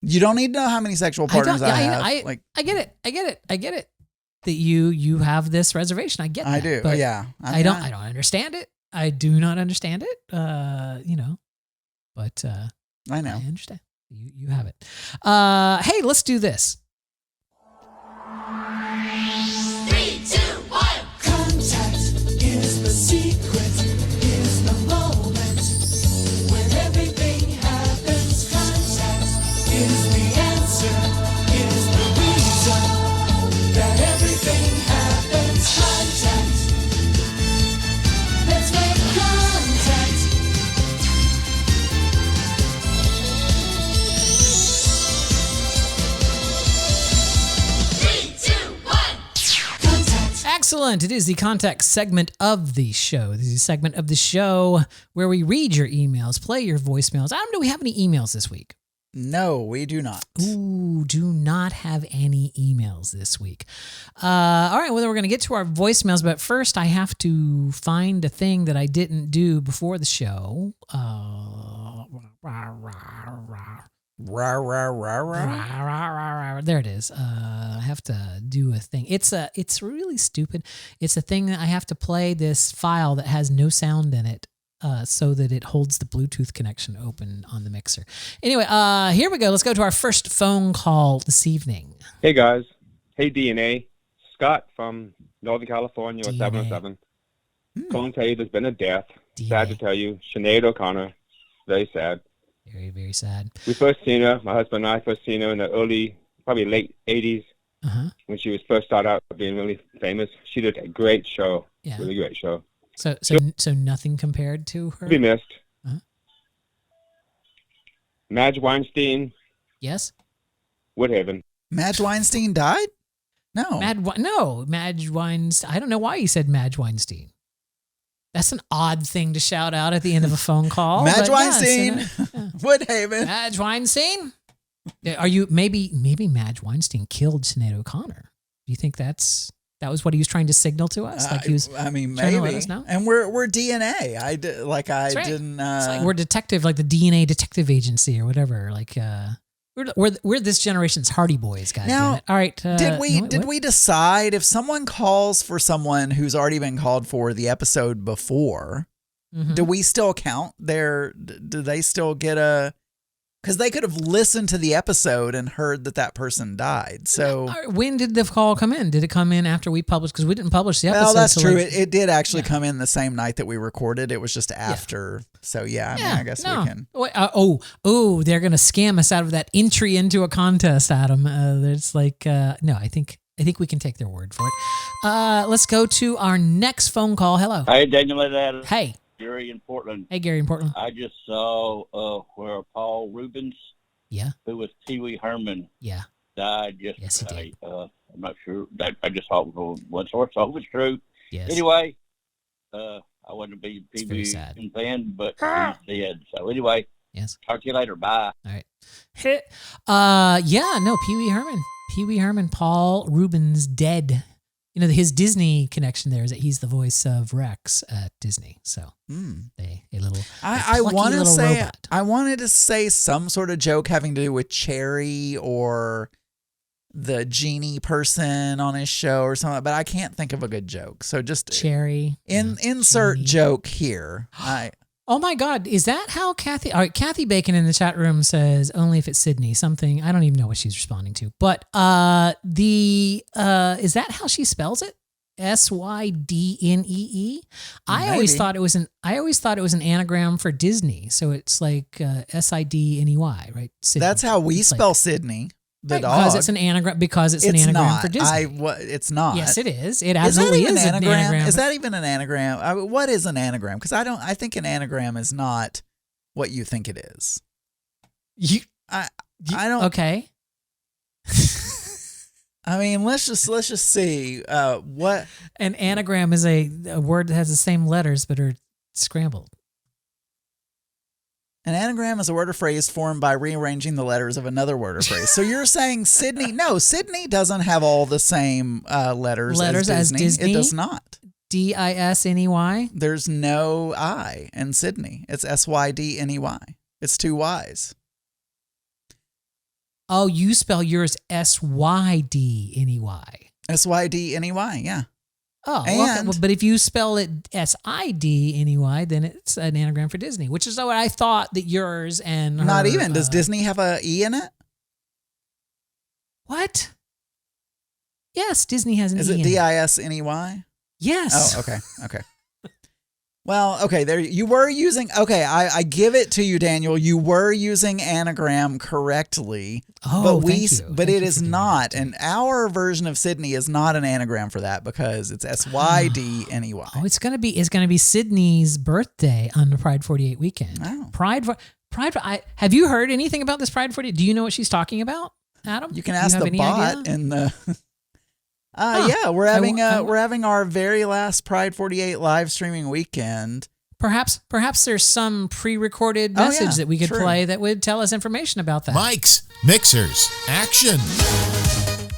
You don't need to know how many sexual partners I have. I get it. That you have this reservation. I get that. I do. But yeah. I don't understand it. I do not understand it. But I know. I understand. You have it. Hey, let's do this. 3, 2, 1. Contact is the secret, is the moment when everything happens. Contact is the answer, is the reason that everything happens. Contact. Let's make contact. Excellent. It is the contact segment of the show. This is a segment of the show where we read your emails, play your voicemails. Adam, do we have any emails this week? No, we do not. Ooh, do not have any emails this week. All right, well, then we're going to get to our voicemails, but first I have to find a thing that I didn't do before the show. There it is. I have to do a thing. It's really stupid. It's a thing that I have to play this file that has no sound in it, so that it holds the Bluetooth connection open on the mixer. Anyway, here we go. Let's go to our first phone call this evening. Hey guys. Hey DNA. Scott from Northern California, 707. Calling to tell you there's been a death. DNA. Sad to tell you. Sinead O'Connor. Very sad. Very, very sad. We first seen her, my husband and I first seen her in the early, probably late 80s, when she was first started out being really famous. She did a great show. Yeah. Really great show. So nothing compared to her? To be missed. Uh-huh. Madge Weinstein. Yes? Woodhaven. Madge Weinstein died? No. Madge Weinstein. I don't know why you said Madge Weinstein. That's an odd thing to shout out at the end of a phone call. Madge Weinstein. Woodhaven. Madge Weinstein? Are you maybe Madge Weinstein killed Sinead O'Connor? Do you think that was what he was trying to signal to us? Like he was maybe. To let us know? And we're DNA. That's right. Didn't. It's like we're detective, like the DNA detective agency or whatever. Like we're this generation's Hardy Boys, guys. Now, all right. Did we decide if someone calls for someone who's already been called for the episode before? Mm-hmm. Do we still count their? Do they still get a? Because they could have listened to the episode and heard that person died. So when did the call come in? Did it come in after we published? Because we didn't publish the episode. Well, that's true. It did actually come in the same night that we recorded. It was just after. Yeah. So yeah, I guess we can. They're gonna scam us out of that entry into a contest, Adam. It's like no, I think we can take their word for it. Let's go to our next phone call. Hello. Hey, Daniel and Adam. Hey. Gary in Portland. Hey, Gary in Portland. I just saw where Paul Rubens, who was Pee Wee Herman, died yesterday. Yes, he did. I'm not sure. I just saw it from one source. I hope it's true. Yes. Anyway, I wasn't a big Pee Wee fan, but he's dead. So anyway, talk to you later. Bye. All right. Pee Wee Herman. Pee Wee Herman. Paul Rubens dead. his Disney connection there is that he's the voice of Rex at Disney. So I wanted to say some sort of joke having to do with Cherry or the genie person on his show or something, but I can't think of a good joke. So just Cherry. Insert Genie. joke here. Oh my God, is that how Kathy? All right, Kathy Bacon in the chat room says only if it's Sydney. Something I don't even know what she's responding to. But is that how she spells it? Sydnee. I always thought it was an anagram for Disney. So it's like Sidney, right? Sydney. That's how we spell Sydney. The dog. Because it's an anagram. Because it's an anagram for Disney. It's not. Yes, it is. It absolutely is an anagram. Is that even an anagram? What is an anagram? Because I think an anagram is not what you think it is. I don't. Okay. I mean, let's just see what an anagram is. A word that has the same letters but are scrambled. An anagram is a word or phrase formed by rearranging the letters of another word or phrase. So you're saying Sydney? No, Sydney doesn't have all the same letters as Disney. It does not. Disney. There's no I in Sydney. It's Sydney. It's two Y's. Oh, you spell yours Sydney. Sydney, yeah. Oh, okay. But if you spell it Sidney, then it's an anagram for Disney, which is what I thought that yours and her, not even. Does Disney have a E in it? What? Yes, Disney has an E. Is it Disney? Yes. Oh, okay. Well, okay, there you were using. Okay, I give it to you, Daniel. You were using anagram correctly, but it is not. And our version of Sydney is not an anagram for that because it's Sydney. Oh, it's gonna be Sydney's birthday on the Pride 48 weekend. Oh. Pride. Have you heard anything about this Pride 48? Do you know what she's talking about, Adam? You can ask the bot in the. Yeah, we're having our very last Pride 48 live streaming weekend. Perhaps there's some pre-recorded message that we could play that would tell us information about that. Mics, mixers, action.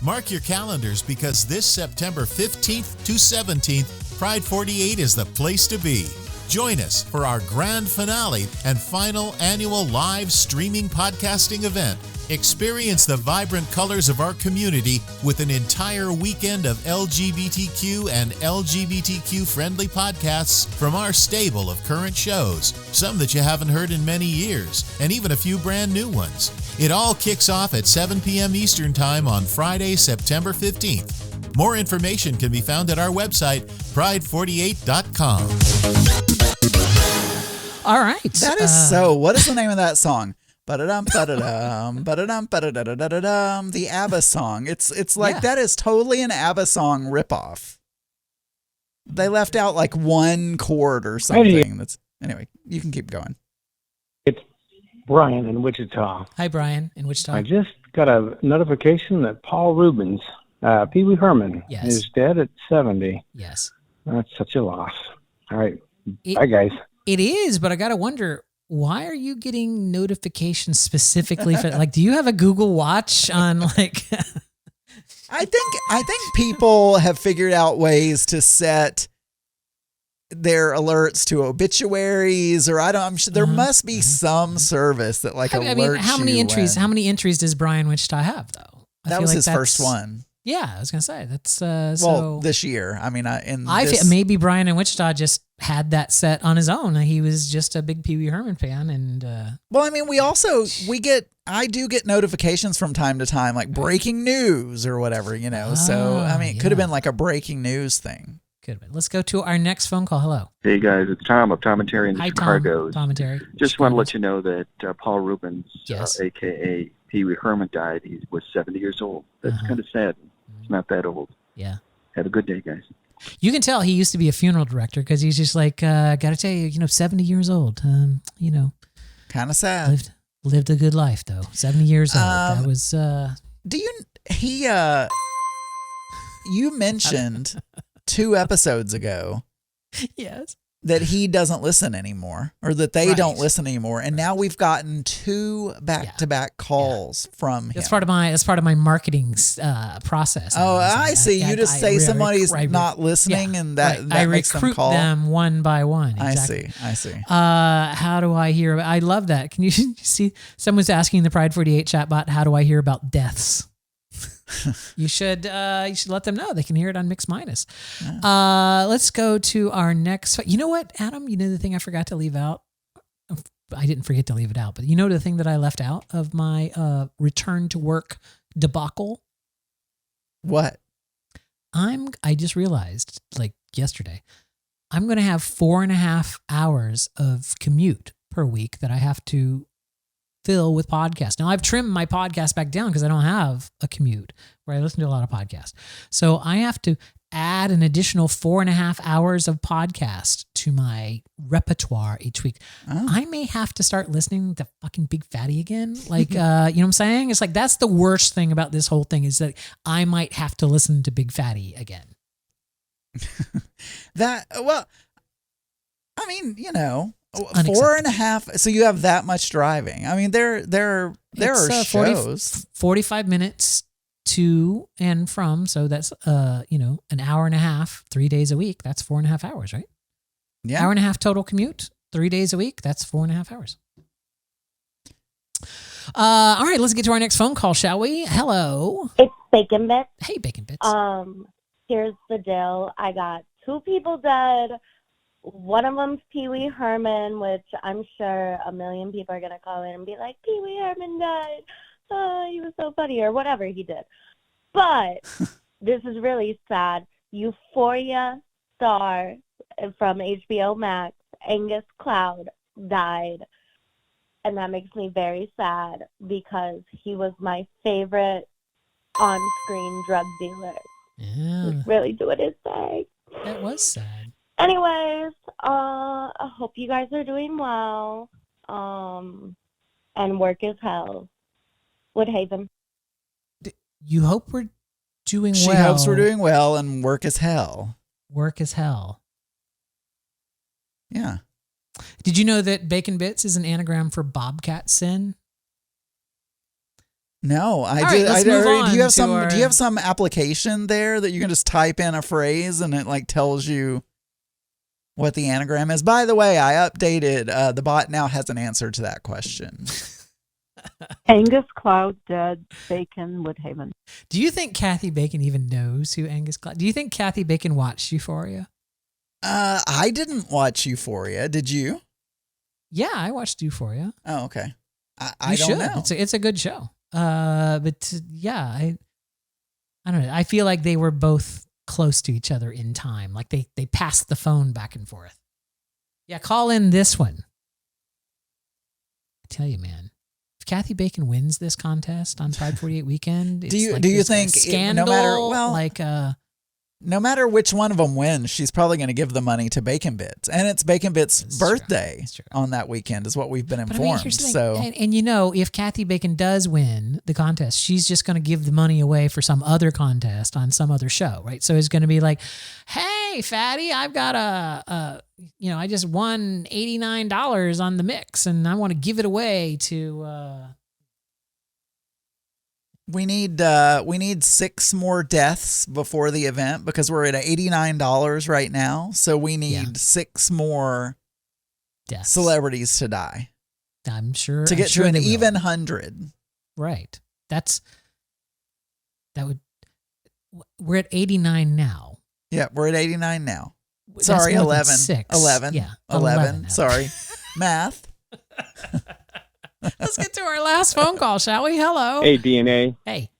Mark your calendars because this September 15th to 17th, Pride 48 is the place to be. Join us for our grand finale and final annual live streaming podcasting event. Experience the vibrant colors of our community with an entire weekend of LGBTQ and LGBTQ-friendly podcasts from our stable of current shows, some that you haven't heard in many years, and even a few brand new ones. It all kicks off at 7 p.m. Eastern Time on Friday, September 15th. More information can be found at our website, pride48.com. All right. That is so. What is the name of that song? Ba-da-dum, ba-da-dum, ba-da-dum, ba-da-da-da-da-dum. The ABBA song. It's like that is totally an ABBA song ripoff. They left out like one chord or something. Anyway, you can keep going. It's Brian in Wichita. Hi, Brian in Wichita. I just got a notification that Paul Rubens, Pee Wee Herman, is dead at 70. Yes. That's such a loss. All right. Bye, guys. It is, but I got to wonder, why are you getting notifications specifically for like, do you have a Google Watch on like? I think people have figured out ways to set their alerts to obituaries, or I'm sure there must be some service that like alerts you. How many entries does Brian Wichita have though? That was his first one. Yeah, I was gonna say that's this year. I mean, maybe Brian in Wichita just had that set on his own. He was just a big Pee Wee Herman fan, and well, I mean, I do get notifications from time to time, like breaking news or whatever, So I mean, it could have been like a breaking news thing. Could have been. Let's go to our next phone call. Hello. Hey guys, it's Tom of Tom and Terry in Hi, Chicago. Tom and Terry. Just want to let you know that Paul Rubens, aka Pee Wee Herman, died. He was 70 years old. That's kind of sad. He's not that old. Yeah. Have a good day, guys. You can tell he used to be a funeral director because he's just like, gotta tell you, 70 years old. Kind of sad. Lived a good life though. 70 years old. That was. You mentioned 2 episodes ago. Yes. that he doesn't listen anymore, or that they Right. don't listen anymore. And now we've gotten 2 back-to-back calls from him. That's part of my marketing process. Oh, Now. I see. You just say somebody's not listening, and that makes them call. I recruit them one by one. Exactly. I see. How do I hear? I love that. Can you see? Someone's asking the Pride 48 chatbot, how do I hear about deaths? You should let them know. They can hear it on Mix Minus. Yeah. Let's go to our next. You know what, Adam? You know the thing I forgot to leave out? I didn't forget to leave it out, but you know the thing that I left out of my return to work debacle? What? I just realized, like yesterday, I'm going to have 4.5 hours of commute per week that I have to fill with podcasts. Now I've trimmed my podcast back down because I don't have a commute where I listen to a lot of podcasts. So I have to add an additional 4.5 hours of podcast to my repertoire each week. Oh. I may have to start listening to fucking Big Fatty again. Like, you know what I'm saying? It's like, that's the worst thing about this whole thing is that I might have to listen to Big Fatty again. Well, I mean, 4.5. So you have that much driving. I mean, there are shows 45 minutes to and from. So that's an hour and a half, 3 days a week. That's 4.5 hours, right? Yeah. Hour and a half total commute, 3 days a week. That's 4.5 hours. All right, let's get to our next phone call, shall we? Hello. It's Bacon Bits. Hey, Bacon Bits. Here's the deal. I got 2 people dead. One of them's Pee Wee Herman, which I'm sure a million people are going to call in and be like, Pee Wee Herman died. Oh, he was so funny, or whatever he did. But this is really sad. Euphoria star from HBO Max, Angus Cloud, died. And that makes me very sad because he was my favorite on-screen drug dealer. Yeah. He's really doing his thing. That was sad. Anyways, I hope you guys are doing well. And work is hell. Woodhaven. You hope we're doing well. She hopes we're doing well, and work is hell. Work is hell. Yeah. Did you know that Bacon Bits is an anagram for Bobcat Sin? No, I All did. right, let's move on do you have some? our- Do you have some application there that you can just type in a phrase and it like tells you what the anagram is? By the way, I updated. The bot now has an answer to that question. Angus Cloud dead. Bacon Woodhaven. Do you think Kathy Bacon even knows who Angus Cloud? Do you think Kathy Bacon watched Euphoria? I didn't watch Euphoria. Did you? Yeah, I watched Euphoria. Oh, okay. I don't know. It's a good show. But yeah, I don't know. I feel like they were both close to each other in time. Like they passed the phone back and forth. Yeah, call in this one. I tell you, man, if Kathy Bacon wins this contest on Pride 48 weekend, it's do you like do you this think scandal? No matter which one of them wins, she's probably going to give the money to Bacon Bits, and it's Bacon Bits' birthday on that weekend, is what we've been informed. Here's the thing. And if Kathy Bacon does win the contest, she's just going to give the money away for some other contest on some other show, right? So it's going to be like, hey, fatty, I've got I just won $89 on the mix, and I want to give it away to. We need 6 more deaths before the event because we're at $89 right now. So we need 6 more deaths. Celebrities to die. I'm sure to get to an even 100. Right. We're at 89 now. Yeah, we're at 89 now. That's Sorry, more than 11. 6. 11. Yeah, 11. Sorry. Math. Let's get to our last phone call, shall we? Hello. Hey, DNA. Hey.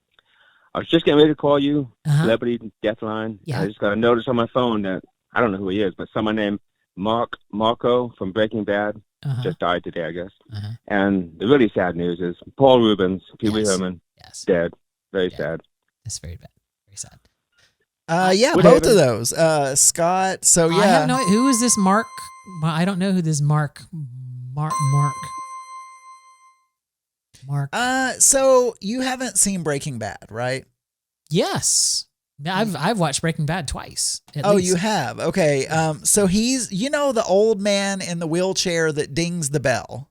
I was just getting ready to call you, Celebrity Death Line. Yeah. I just got a notice on my phone that, I don't know who he is, but someone named Marco from Breaking Bad just died today, I guess. And the really sad news is Paul Rubens, Pee Wee Herman, dead. Very sad. That's very bad. Very sad. Yeah, both of those. Scott, so yeah. I have who is this Mark? I don't know who this Mark. So you haven't seen Breaking Bad, right? Yes. I've watched Breaking Bad twice. Oh, you have? Okay. So he's, the old man in the wheelchair that dings the bell.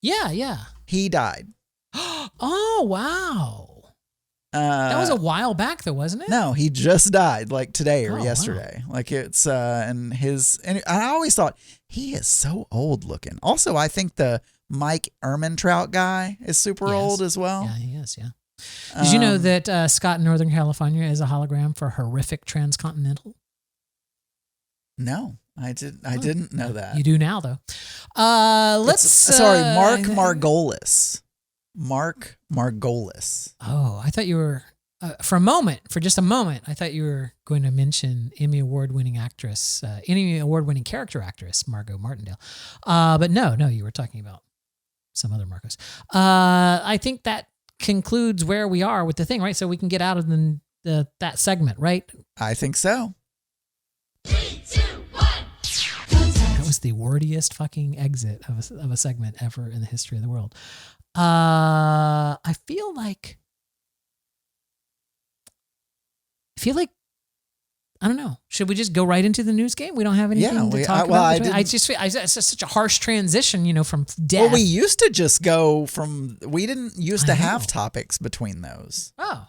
Yeah. He died. Oh, wow. That was a while back though, wasn't it? No, he just died like today or yesterday. Wow. Like it's, and I always thought he is so old looking. Also, I think the Mike Ehrmantraut guy is super old as well. Yeah, he is. Yeah. Did you know that Scott in Northern California is a hologram for Horrific Transcontinental? No, I didn't know that. You do now, though. Mark Margolis. Mark Margolis. Oh, I thought you were for just a moment, I thought you were going to mention Emmy award-winning character actress Margot Martindale. But no, you were talking about some other Marcos. I think that concludes where we are with the thing, right? So we can get out of that segment, right? I think so. 3, 2, 1. That was the wordiest fucking exit of a segment ever in the history of the world. I feel like I don't know. Should we just go right into the news game? We don't have anything to talk about. I just feel it's such a harsh transition, from death. Well, we used to just go we didn't used to have topics between those. Oh,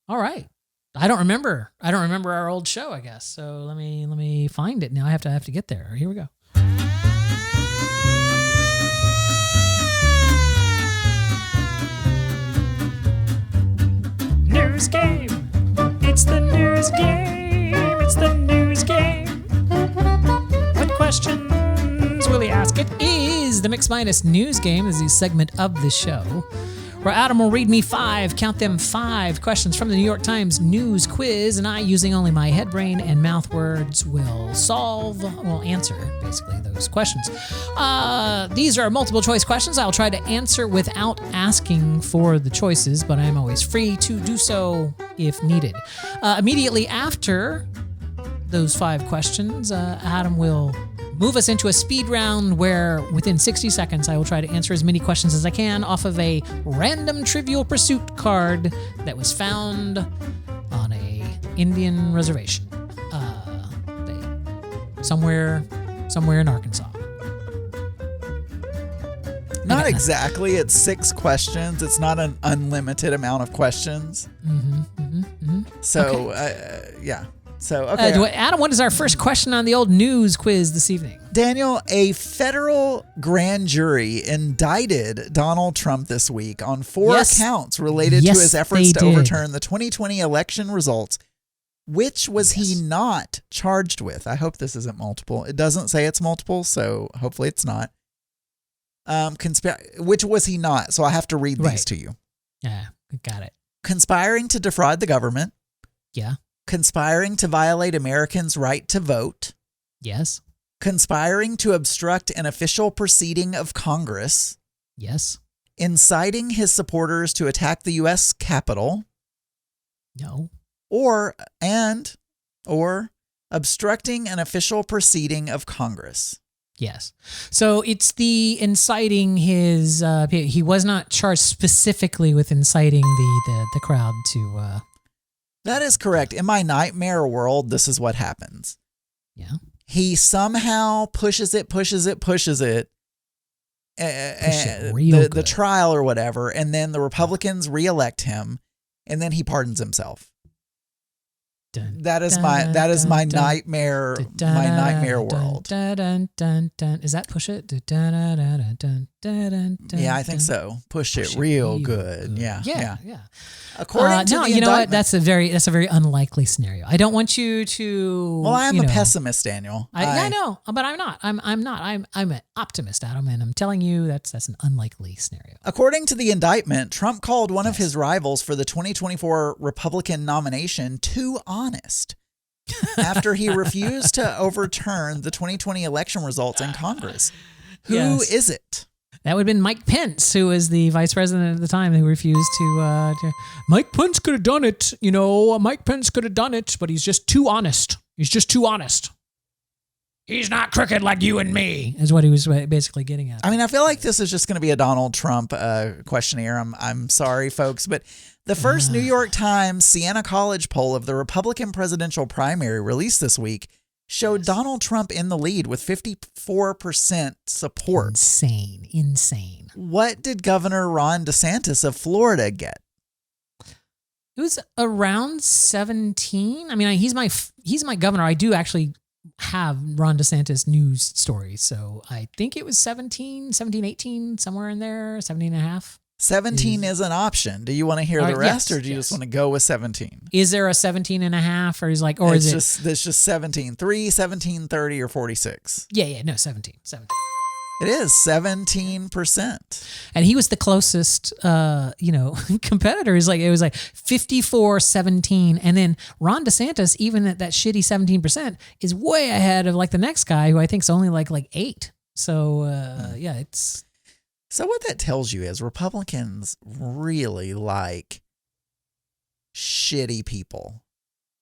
all right. I don't remember our old show, I guess. So let me find it now. I have to get there. Here we go. News game. It's the news game. It's the news game. What questions will he ask? It is the Mix Minus News Game. This is a segment of the show where Adam will read me 5 questions from the New York Times news quiz, and I, using only my head, brain, and mouth words, will answer basically those questions. These are multiple choice questions. I'll try to answer without asking for the choices, but I'm always free to do so if needed. Immediately after those 5 questions, Adam will move us into a speed round where within 60 seconds I will try to answer as many questions as I can off of a random Trivial Pursuit card that was found on a Indian reservation somewhere in Arkansas. Not exactly. It's 6 questions. It's not an unlimited amount of questions. So, okay. Yeah. So, okay. Adam, what is our first question on the old news quiz this evening? Daniel, a federal grand jury indicted Donald Trump this week on 4 counts related to his efforts to overturn the 2020 election results. Which was he not charged with? I hope this isn't multiple. It doesn't say it's multiple, so hopefully it's not. Which was he not? So I have to read these to you. Yeah, got it. Conspiring to defraud the government. Yeah. Conspiring to violate Americans' right to vote. Yes. Conspiring to obstruct an official proceeding of Congress. Yes. Inciting his supporters to attack the U.S. Capitol. No. Or obstructing an official proceeding of Congress. Yes. So it's the inciting his, he was not charged specifically with inciting the crowd to, That is correct. In my nightmare world, this is what happens. Yeah. He somehow pushes it. The trial or whatever, and then the Republicans reelect him, and then he pardons himself. That is my nightmare world. Is that Push It? Yeah, I think so. Push it real good. Yeah. According to the you know what? That's a very unlikely scenario. I don't want you to. Well, I am a pessimist, Daniel. I know, but I'm not. I'm not. I'm an optimist, Adam, and I'm telling you that's an unlikely scenario. According to the indictment, Trump called one of his rivals for the 2024 Republican nomination too honest after he refused to overturn the 2020 election results in Congress. Who is it? That would have been Mike Pence, who was the vice president at the time, who refused to. Mike Pence could have done it, Mike Pence could have done it, but he's just too honest. He's just too honest. He's not crooked like you and me, is what he was basically getting at. I mean, I feel like this is just going to be a Donald Trump questionnaire. I'm sorry, folks, but the first New York Times Siena College poll of the Republican presidential primary released this week showed Donald Trump in the lead with 54% support. Insane. What did Governor Ron DeSantis of Florida get? It was around 17. I mean, he's my governor. I do actually have Ron DeSantis news stories. So I think it was 17, 18, somewhere in there, 17 and a half. 17 is an option. Do you want to hear the rest, or do you just want to go with 17? Is there a 17 and a half, or is it's just 17, 3, 17, 30, or 46? Yeah, no, 17. It is 17%. And he was the closest, competitor. It was like 54-17. And then Ron DeSantis, even at that shitty 17%, is way ahead of like the next guy who I think is only like 8. So, it's. So what that tells you is Republicans really like shitty people.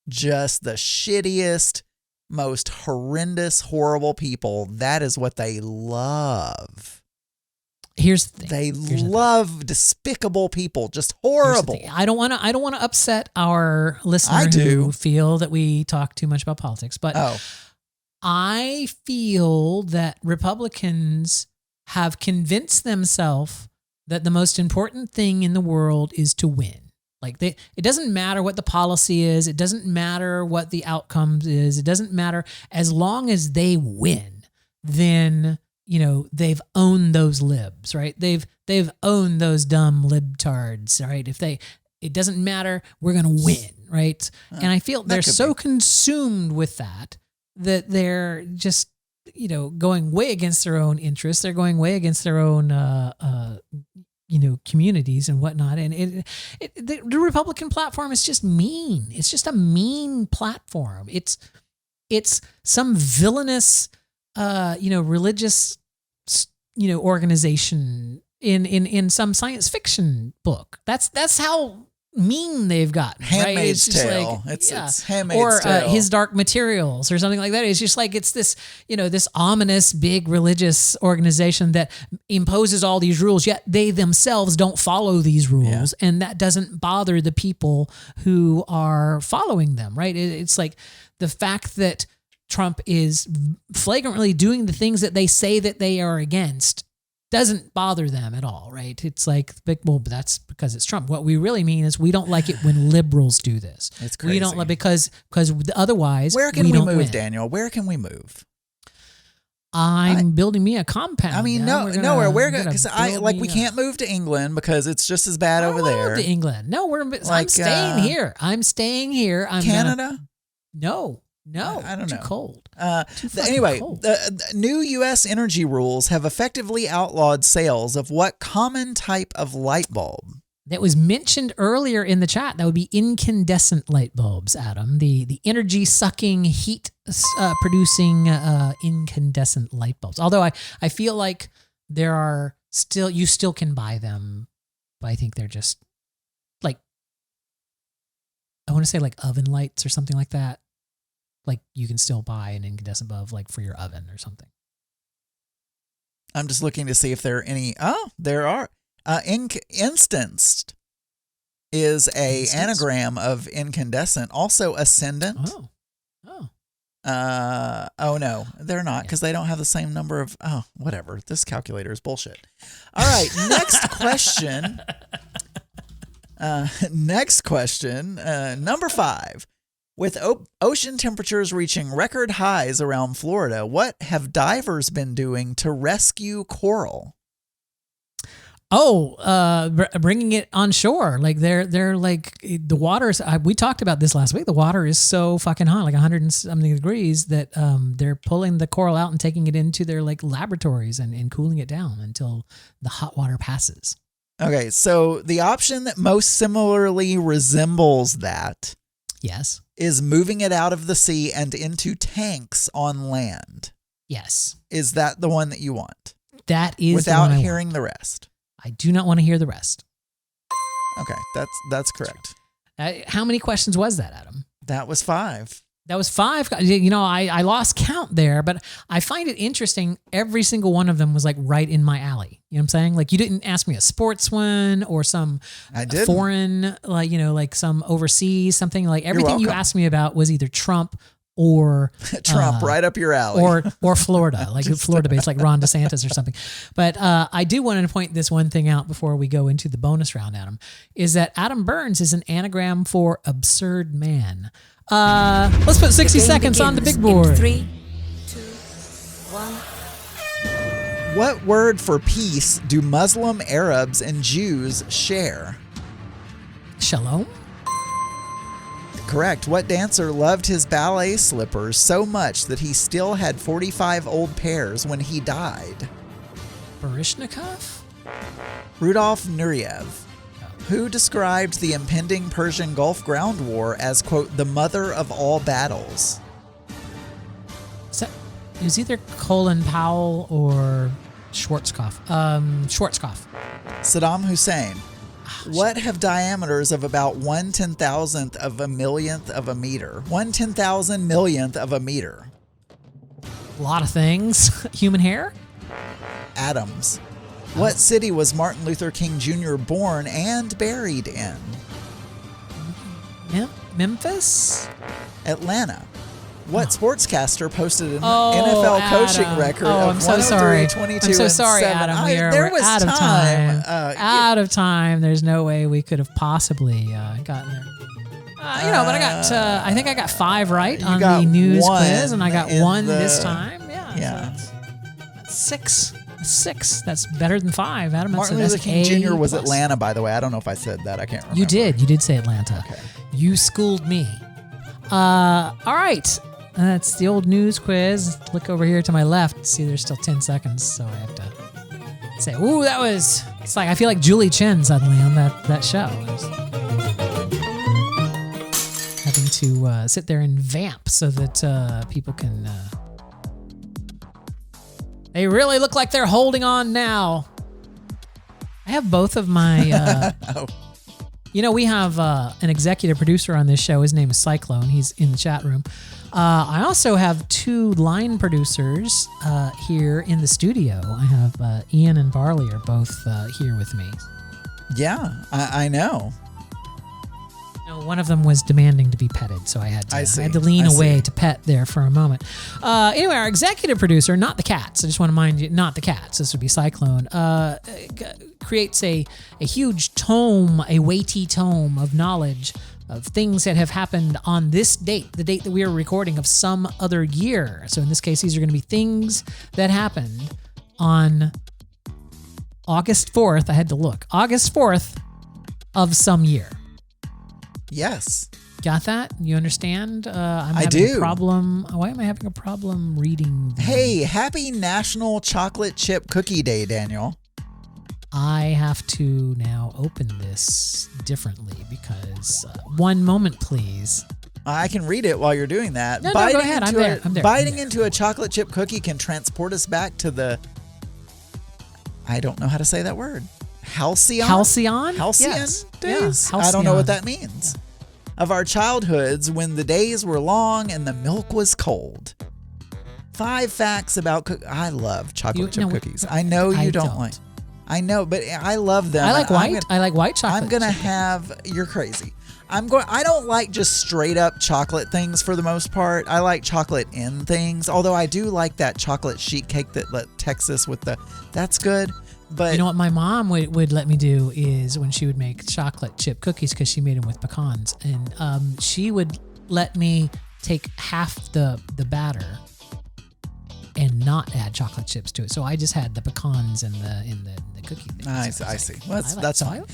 Just the shittiest, most horrendous, horrible people. That is what they love. Here's the thing. They love despicable people, just horrible. I don't want to upset our listeners who feel that we talk too much about politics, but I feel that Republicans have convinced themselves that the most important thing in the world is to win. It doesn't matter what the policy is. It doesn't matter what the outcome is. It doesn't matter as long as they win. Then they've owned those libs, right? They've owned those dumb libtards, right? It doesn't matter. We're gonna win, right? And I feel they're so consumed with that they're just going way against their own interests. They're going way against their own communities and whatnot. And the Republican platform is just mean. It's just a mean platform. It's some villainous, religious, organization in some science fiction book. That's how mean they've gotten. Handmaid's right? Tale. It's Handmaid's Tale. Or His Dark Materials or something like that. It's just like it's this, this ominous big religious organization that imposes all these rules, yet they themselves don't follow these rules. Yeah. And that doesn't bother the people who are following them, right? It's like the fact that Trump is flagrantly doing the things that they say that they are against doesn't bother them at all, right? It's like, well, that's because it's Trump. What we really mean is we don't like it when liberals do this. It's crazy. We don't like because otherwise, where can we move, win. Daniel? Where can we move? I'm building me a compound. I mean, nowhere. Because we can't move to England because it's just as bad over there. To England? No, I'm staying here. I'm staying here. Canada? No, I don't know. Too cold. Anyway, cold. The new U.S. energy rules have effectively outlawed sales of what common type of light bulb? That was mentioned earlier in the chat. That would be incandescent light bulbs, Adam. The energy sucking, heat producing incandescent light bulbs. Although I feel like you still can buy them, but I think they're just like, I want to say like oven lights or something like that. Like you can still buy an incandescent bulb like for your oven or something. I'm just looking to see if there are any. Oh, there are. Instanced is a anagram of incandescent. Also ascendant. Oh no, they're not because they don't have the same number of. Oh, whatever. This calculator is bullshit. All right, next question. Number 5. With ocean temperatures reaching record highs around Florida, what have divers been doing to rescue coral? Bringing it on shore. Like they're like the water's. We talked about this last week. The water is so fucking hot, like 100 and something degrees, that they're pulling the coral out and taking it into their like laboratories and cooling it down until the hot water passes. Okay, so the option that most similarly resembles that. Yes. Is moving it out of the sea and into tanks on land. Yes. Is that the one that you want? That is without hearing the rest. I do not want to hear the rest. Okay, that's correct. How many questions was that, Adam? That was 5. That was 5. I lost count there, but I find it interesting. Every single one of them was like right in my alley. You know what I'm saying? Like you didn't ask me a sports one or some foreign, like some overseas, something like everything you asked me about was either Trump or Trump, right up your alley, or Florida, like Florida based, like Ron DeSantis or something. But I do want to point this one thing out before we go into the bonus round, Adam, is that Adam Burns is an anagram for absurd man. Let's put 60 seconds on the big board. 3, 2, 1. What word for peace do Muslim Arabs and Jews share? Shalom. Correct. What dancer loved his ballet slippers so much that he still had 45 old pairs when he died? Baryshnikov? Rudolf Nureyev. Who described the impending Persian Gulf ground war as, quote, the mother of all battles? It was either Colin Powell or Schwarzkopf. Schwarzkopf. Saddam Hussein. What have diameters of about 1/10,000th of a millionth of a meter? 1/10,000 millionth of a meter. A lot of things. Human hair? Atoms. What city was Martin Luther King Jr. born and buried in? Memphis? Atlanta. What sportscaster posted an NFL coaching record of 103, 22, I'm so and sorry, 7? Adam. We're out of time. Out of time. There's no way we could have possibly gotten there. But I think I got 5 right on the news quiz, and I got 1 this time. Yeah. So that's 6. 6. That's better than 5, Adam. Martin Luther King Jr. was Atlanta, by the way. I don't know if I said that. I can't remember. You did. You did say Atlanta. Okay. You schooled me. All right. That's the old news quiz. Look over here to my left. See, there's still 10 seconds, so I have to say, ooh, that was... It's like, I feel like Julie Chen suddenly on that show. Having to sit there and vamp so that people can... They really look like they're holding on now. I have both of my... we have an executive producer on this show. His name is Cyclone. He's in the chat room. I also have 2 line producers here in the studio. I have Ian and Barley are both here with me. Yeah, I know. One of them was demanding to be petted, so I had to lean away to pet there for a moment. Anyway, our executive producer, not the cats. I just want to mind you, not the cats. This would be Cyclone. Creates a huge tome, a weighty tome of knowledge of things that have happened on this date, the date that we are recording of some other year. So in this case, these are going to be things that happened on August 4th. I had to look. August 4th of some year. Yes. Got that? You understand? I do. Why am I having a problem reading? Hey, happy National Chocolate Chip Cookie Day, Daniel. I have to now open this differently because one moment, please. I can read it while you're doing that. No, go ahead. I'm there. Biting into a chocolate chip cookie can transport us back to the... I don't know how to say that word. Halcyon? Halcyon? Yes. Days? Yeah, I don't know what that means. Of our childhoods when the days were long and the milk was cold. 5 facts about I love chocolate chip cookies. I know you don't like. I know, but I love them. I like white. I like white chocolate. I'm gonna have. You're crazy. I don't like just straight up chocolate things for the most part. I like chocolate in things. Although I do like that chocolate sheet cake that Texas with the. That's good. But you know what my mom would let me do is when she would make chocolate chip cookies because she made them with pecans, and she would let me take half the batter and not add chocolate chips to it. So I just had the pecans in the cookie thing. I see. Well, that's fine.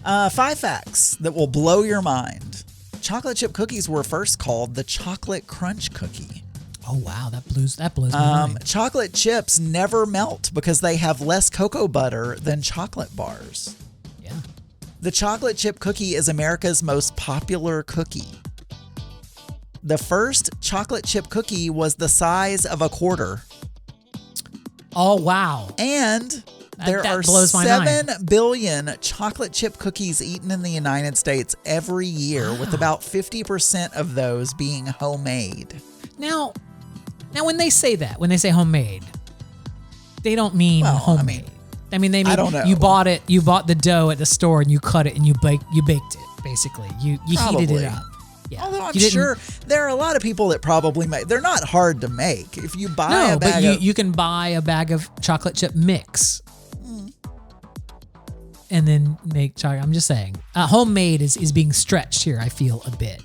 5 facts that will blow your mind. Chocolate chip cookies were first called the chocolate crunch cookie. Oh wow, that blows my mind. Chocolate chips never melt because they have less cocoa butter than chocolate bars. Yeah. The chocolate chip cookie is America's most popular cookie. The first chocolate chip cookie was the size of a quarter. Oh wow. And There that are blows my 7 billion chocolate chip cookies eaten in the United States every year, with about 50% of those being homemade. Now, when they say that, when they say homemade, they don't mean homemade. I mean, they mean I don't know. you bought the dough at the store and you cut it and you baked it, basically. You heated it up. Yeah. Although I'm sure there are a lot of people that probably make. They're not hard to make. If you buy a bag but you can buy a bag of chocolate chip mix and then make chocolate. I'm just saying, homemade is being stretched here. I feel a bit.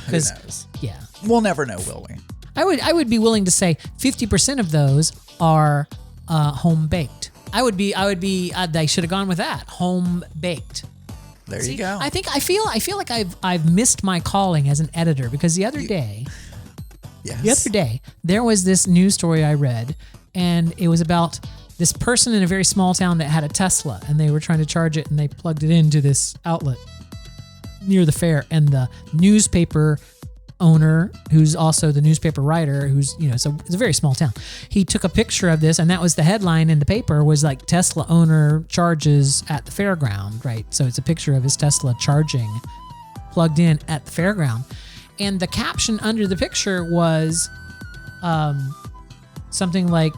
Who knows? Yeah, we'll never know, will we? I would be willing to say 50% of those are home baked. I should have gone with that. Home baked. There you go. I feel like I've missed my calling as an editor, because the other day there was this news story I read, and it was about this person in a very small town that had a Tesla, and they were trying to charge it, and they plugged it into this outlet near the fair, and the newspaper owner, who's also the newspaper writer, so it's a very small town. He took a picture of this, and that was the headline in the paper, was like, Tesla owner charges at the fairground, right? So it's a picture of his Tesla charging plugged in at the fairground. And the caption under the picture was something like,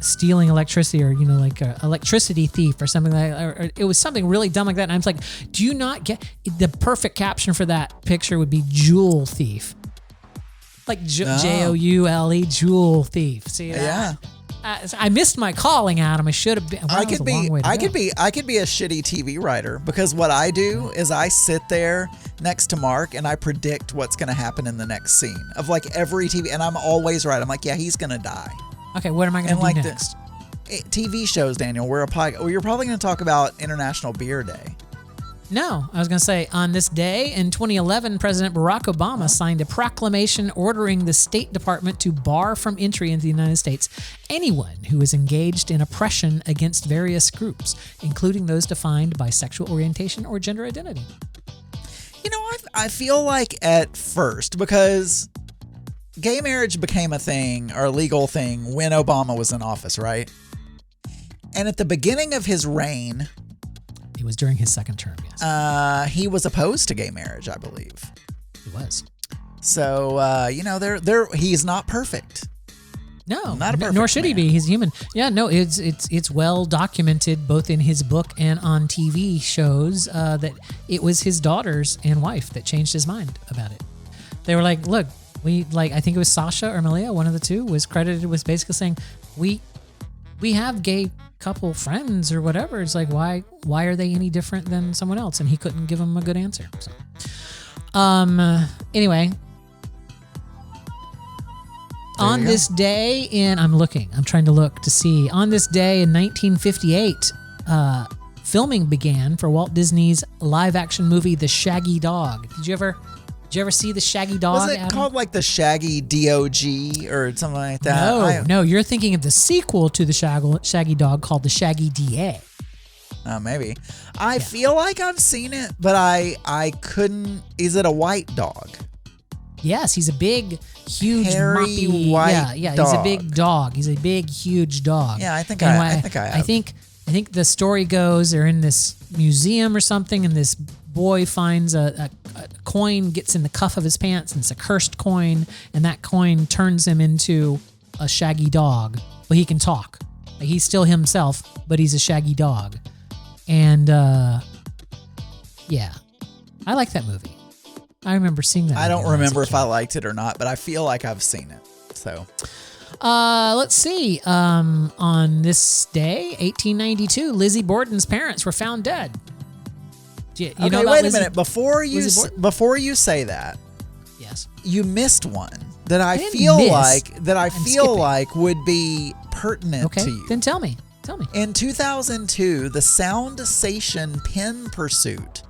stealing electricity, or like a electricity thief or something like that, or it was something really dumb like that. And I was like, do you not get the perfect caption for that picture would be jewel thief, like Joule, jewel thief. See that? Yeah. I missed my calling, Adam. I should have been. I could be a shitty TV writer, because what I do is I sit there next to Mark and I predict what's going to happen in the next scene of like every TV, and I'm always right. I'm like, yeah, he's going to die. Okay, what am I going to do next? TV shows, Daniel. You're probably going to talk about International Beer Day. No, I was going to say, on this day in 2011, President Barack Obama signed a proclamation ordering the State Department to bar from entry into the United States anyone who is engaged in oppression against various groups, including those defined by sexual orientation or gender identity. I feel like at first, because gay marriage became a thing, or a legal thing, when Obama was in office, right? And at the beginning of his reign, it was during his second term, yes. He was opposed to gay marriage, I believe. He was. So, he's not perfect. No, not a perfect nor should man. he be. He's human. Yeah, no, it's well documented both in his book and on TV shows that it was his daughters and wife that changed his mind about it. They were like, look, I think it was Sasha or Malia, one of the two, was credited with basically saying, we have gay couple friends or whatever. It's like, why are they any different than someone else? And he couldn't give them a good answer. So, anyway, on this day I'm trying to look to see, on this day in 1958, filming began for Walt Disney's live action movie, The Shaggy Dog. Did you ever see The Shaggy Dog? Was it Adam? called like The Shaggy Dog or something like that? No, you're thinking of the sequel to The Shaggy Dog called The Shaggy DA. Maybe. I feel like I've seen it, but I couldn't. Is it a white dog? Yes, he's a big, huge, hairy, moppy, white dog. He's a big dog. He's a big, huge dog. Yeah, I think I have. I think the story goes, they're in this museum or something, and this boy finds a coin, gets in the cuff of his pants, and it's a cursed coin, and that coin turns him into a shaggy dog. But he can talk. Like, he's still himself, but he's a shaggy dog. And yeah, I like that movie. I remember seeing that. I don't remember if I liked it or not, but I feel like I've seen it. So, let's see. On this day, 1892, Lizzy Borden's parents were found dead. You know about wait Lizzy? a minute. Before you say that, yes, you missed one that I feel like would be pertinent to you. Then tell me. In 2002, the Sound-sation Pin Pursuit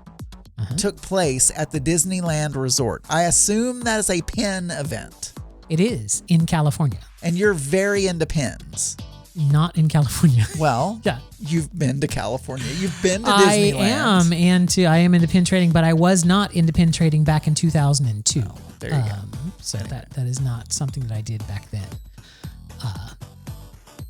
took place at the Disneyland Resort. I assume that is a pin event. It is in California. And you're very into pins. Not in California. Well, yeah. You've been to California. You've been to Disneyland. I am into pin trading, but I was not into pin trading back in 2002. Oh, there you go. So that is not something that I did back then.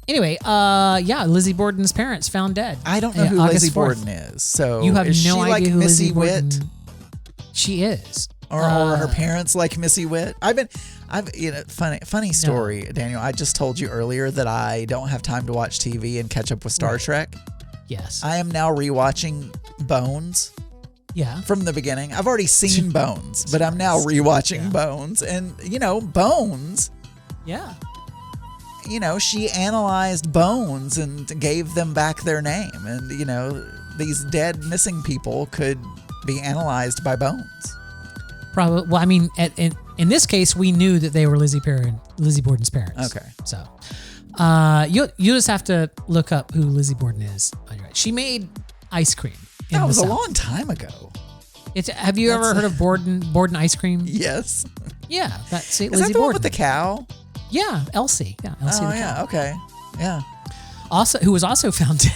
Anyway, yeah, Lizzy Borden's parents found dead. I don't know who August Lizzy 4th. Borden is. So You have is no she idea like who Missy Lizzy Borden. Witt? She is. Or are her parents like Missy Witt? Funny story, Daniel. I just told you earlier that I don't have time to watch TV and catch up with Star Trek. Yes. I am now rewatching Bones. Yeah. From the beginning. I've already seen Bones, but I'm now rewatching Bones. And, Bones. Yeah. She analyzed bones and gave them back their name. And, these dead, missing people could be analyzed by bones. Probably. Well, I mean, in this case, we knew that they were Lizzy Borden's parents. Okay. So, you'll just have to look up who Lizzy Borden is. She made ice cream. That was a long time ago. Have you ever heard of Borden ice cream? Yes. Yeah, that's Is Lizzy that the one Borden with the cow? Yeah, Elsie. Yeah, Elsie. Oh, the yeah. cow. Okay. Yeah. Also, who was also found dead.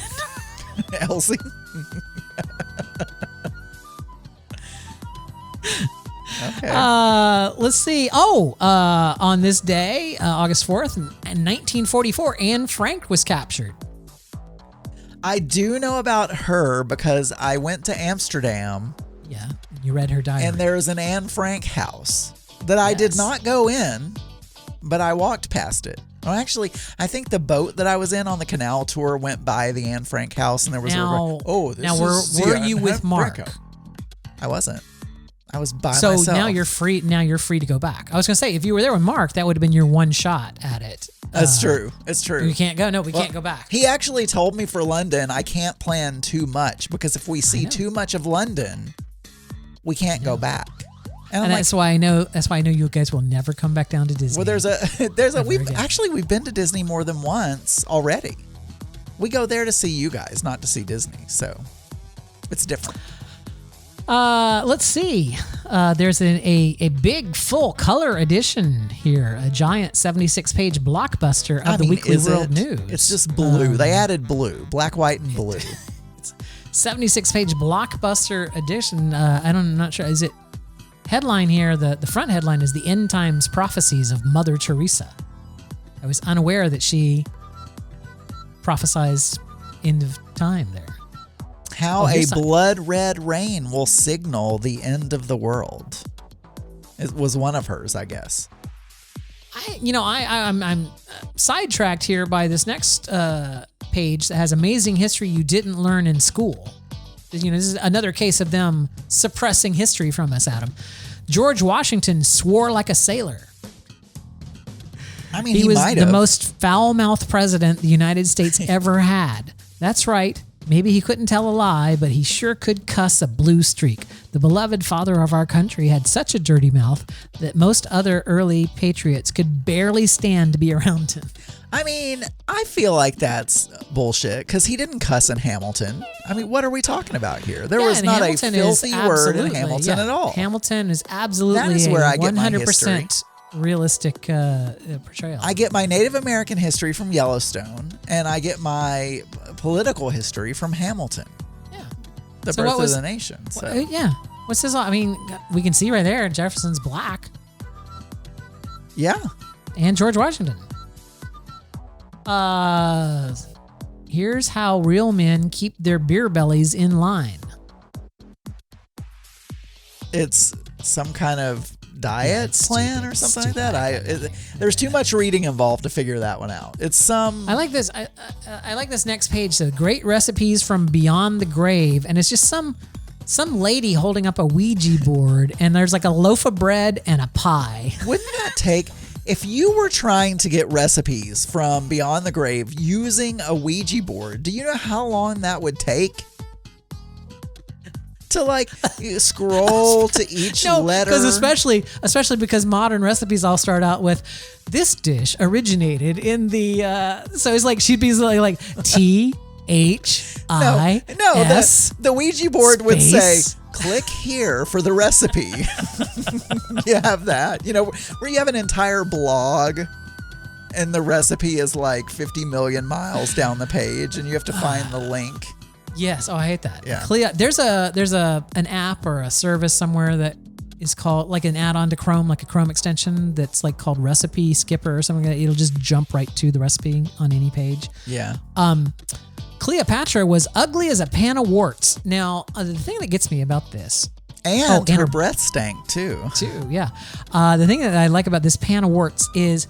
Elsie. Okay. Let's see. On this day, August 4th, in 1944, Anne Frank was captured. I do know about her because I went to Amsterdam. Yeah, you read her diary. And there's an Anne Frank house that I did not go in, but I walked past it. Well, actually, I think the boat that I was in on the canal tour went by the Anne Frank house, and there was were you with Mark? I wasn't. I was by myself. So now you're free. Now you're free to go back. I was gonna say, if you were there with Mark, that would have been your one shot at it. That's true. It's true. You can't go. No, we can't go back. He actually told me for London, I can't plan too much because if we see too much of London, we can't go back. And that's why I know. That's why I know you guys will never come back down to Disney. Well, we've been to Disney more than once already. We go there to see you guys, not to see Disney. So it's different. Let's see. There's a big full color edition here, a giant 76-page blockbuster of the Weekly World News. It's just blue. They added blue, black, white, and blue. 76-page blockbuster edition. I'm not sure. Is it headline here? The front headline is the End Times Prophecies of Mother Teresa. I was unaware that she prophesies end of time there. How a blood red rain will signal the end of the world. It was one of hers, I guess. I'm sidetracked here by this next page that has amazing history you didn't learn in school. This is another case of them suppressing history from us, Adam. George Washington swore like a sailor. I mean, he was might the have. most foul-mouthed president the United States ever had. That's right. Maybe he couldn't tell a lie, but he sure could cuss a blue streak. The beloved father of our country had such a dirty mouth that most other early patriots could barely stand to be around him. I mean, I feel like that's bullshit because he didn't cuss in Hamilton. I mean, what are we talking about here? There was not Hamilton a filthy word in Hamilton at all. Hamilton is absolutely that is where I get 100% realistic portrayal. I get my Native American history from Yellowstone, and I get my political history from Hamilton. Yeah. The birth of the nation. So. Yeah. What's this? I mean, we can see right there, Jefferson's black. Yeah. And George Washington. Here's how real men keep their beer bellies in line. It's some kind of diet plan or something like that. There's too much reading involved to figure that one out. It's some. I like this. I like this next page. So great recipes from beyond the grave, and it's just some lady holding up a Ouija board, and there's like a loaf of bread and a pie. Wouldn't that take? If you were trying to get recipes from beyond the grave using a Ouija board, do you know how long that would take? To like scroll to each letter. Because especially because modern recipes all start out with this dish originated in the so it's like she'd be like THIS. The Ouija board would say click here for the recipe. You have that, where you have an entire blog and the recipe is like 50 million miles down the page and you have to find the link. Yes. Oh, I hate that. Yeah. There's an app or a service somewhere that is called like an add-on to Chrome, like a Chrome extension that's like called Recipe Skipper or something like that. It'll just jump right to the recipe on any page. Yeah. Cleopatra was ugly as a pan of warts. Now, the thing that gets me about this, and her breath stank too. Yeah. The thing that I like about this pan of warts is,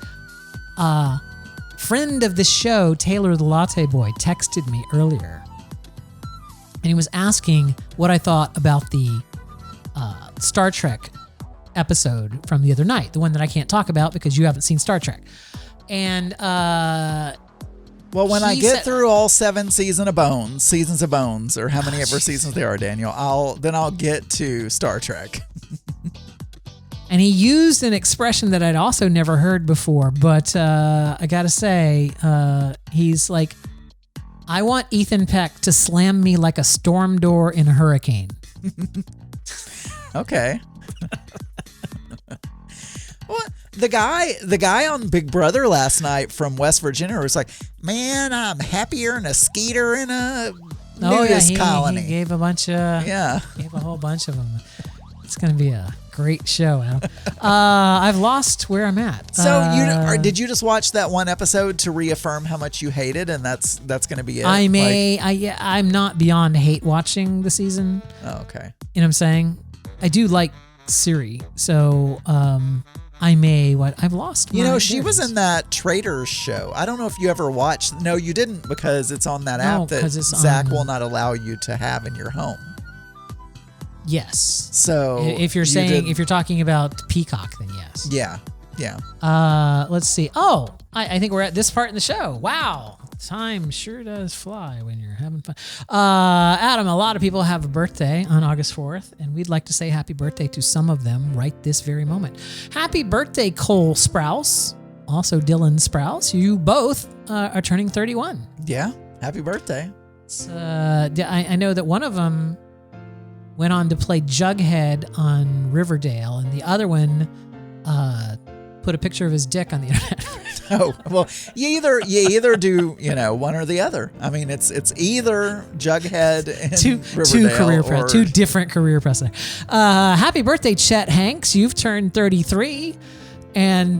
friend of the show, Taylor the Latte Boy, texted me earlier, and he was asking what I thought about the Star Trek episode from the other night, the one that I can't talk about because you haven't seen Star Trek. And well, when I get through all 7 seasons of Bones, or how many ever seasons there are, Daniel, I'll get to Star Trek. And he used an expression that I'd also never heard before, but I gotta say, he's like, I want Ethan Peck to slam me like a storm door in a hurricane. Okay. Well, the guy on Big Brother last night from West Virginia was like, man, I'm happier in a skeeter in a nudist colony. He gave a bunch of, gave a whole bunch of them. It's going to be a great show, Adam. I've lost where I'm at. So did you just watch that one episode to reaffirm how much you hated, and that's going to be it? I'm not beyond hate watching the season. Oh, okay. You know what I'm saying? I do like Siri, so I've lost. She was in that Traitors show. I don't know if you ever watched. No, you didn't, because it's on that app that Zach will not allow you to have in your home. Yes. So if you're if you're talking about Peacock, then yes. Yeah. Let's see. Oh, I think we're at this part in the show. Wow. Time sure does fly when you're having fun. Adam, a lot of people have a birthday on August 4th, and we'd like to say happy birthday to some of them right this very moment. Happy birthday, Cole Sprouse. Also Dylan Sprouse. You both are turning 31. Yeah. Happy birthday. I know that one of them went on to play Jughead on Riverdale, and the other one put a picture of his dick on the internet. Oh, well, you either do, one or the other. I mean, it's either Jughead and two different career precedents. Happy birthday, Chet Hanks. You've turned 33. And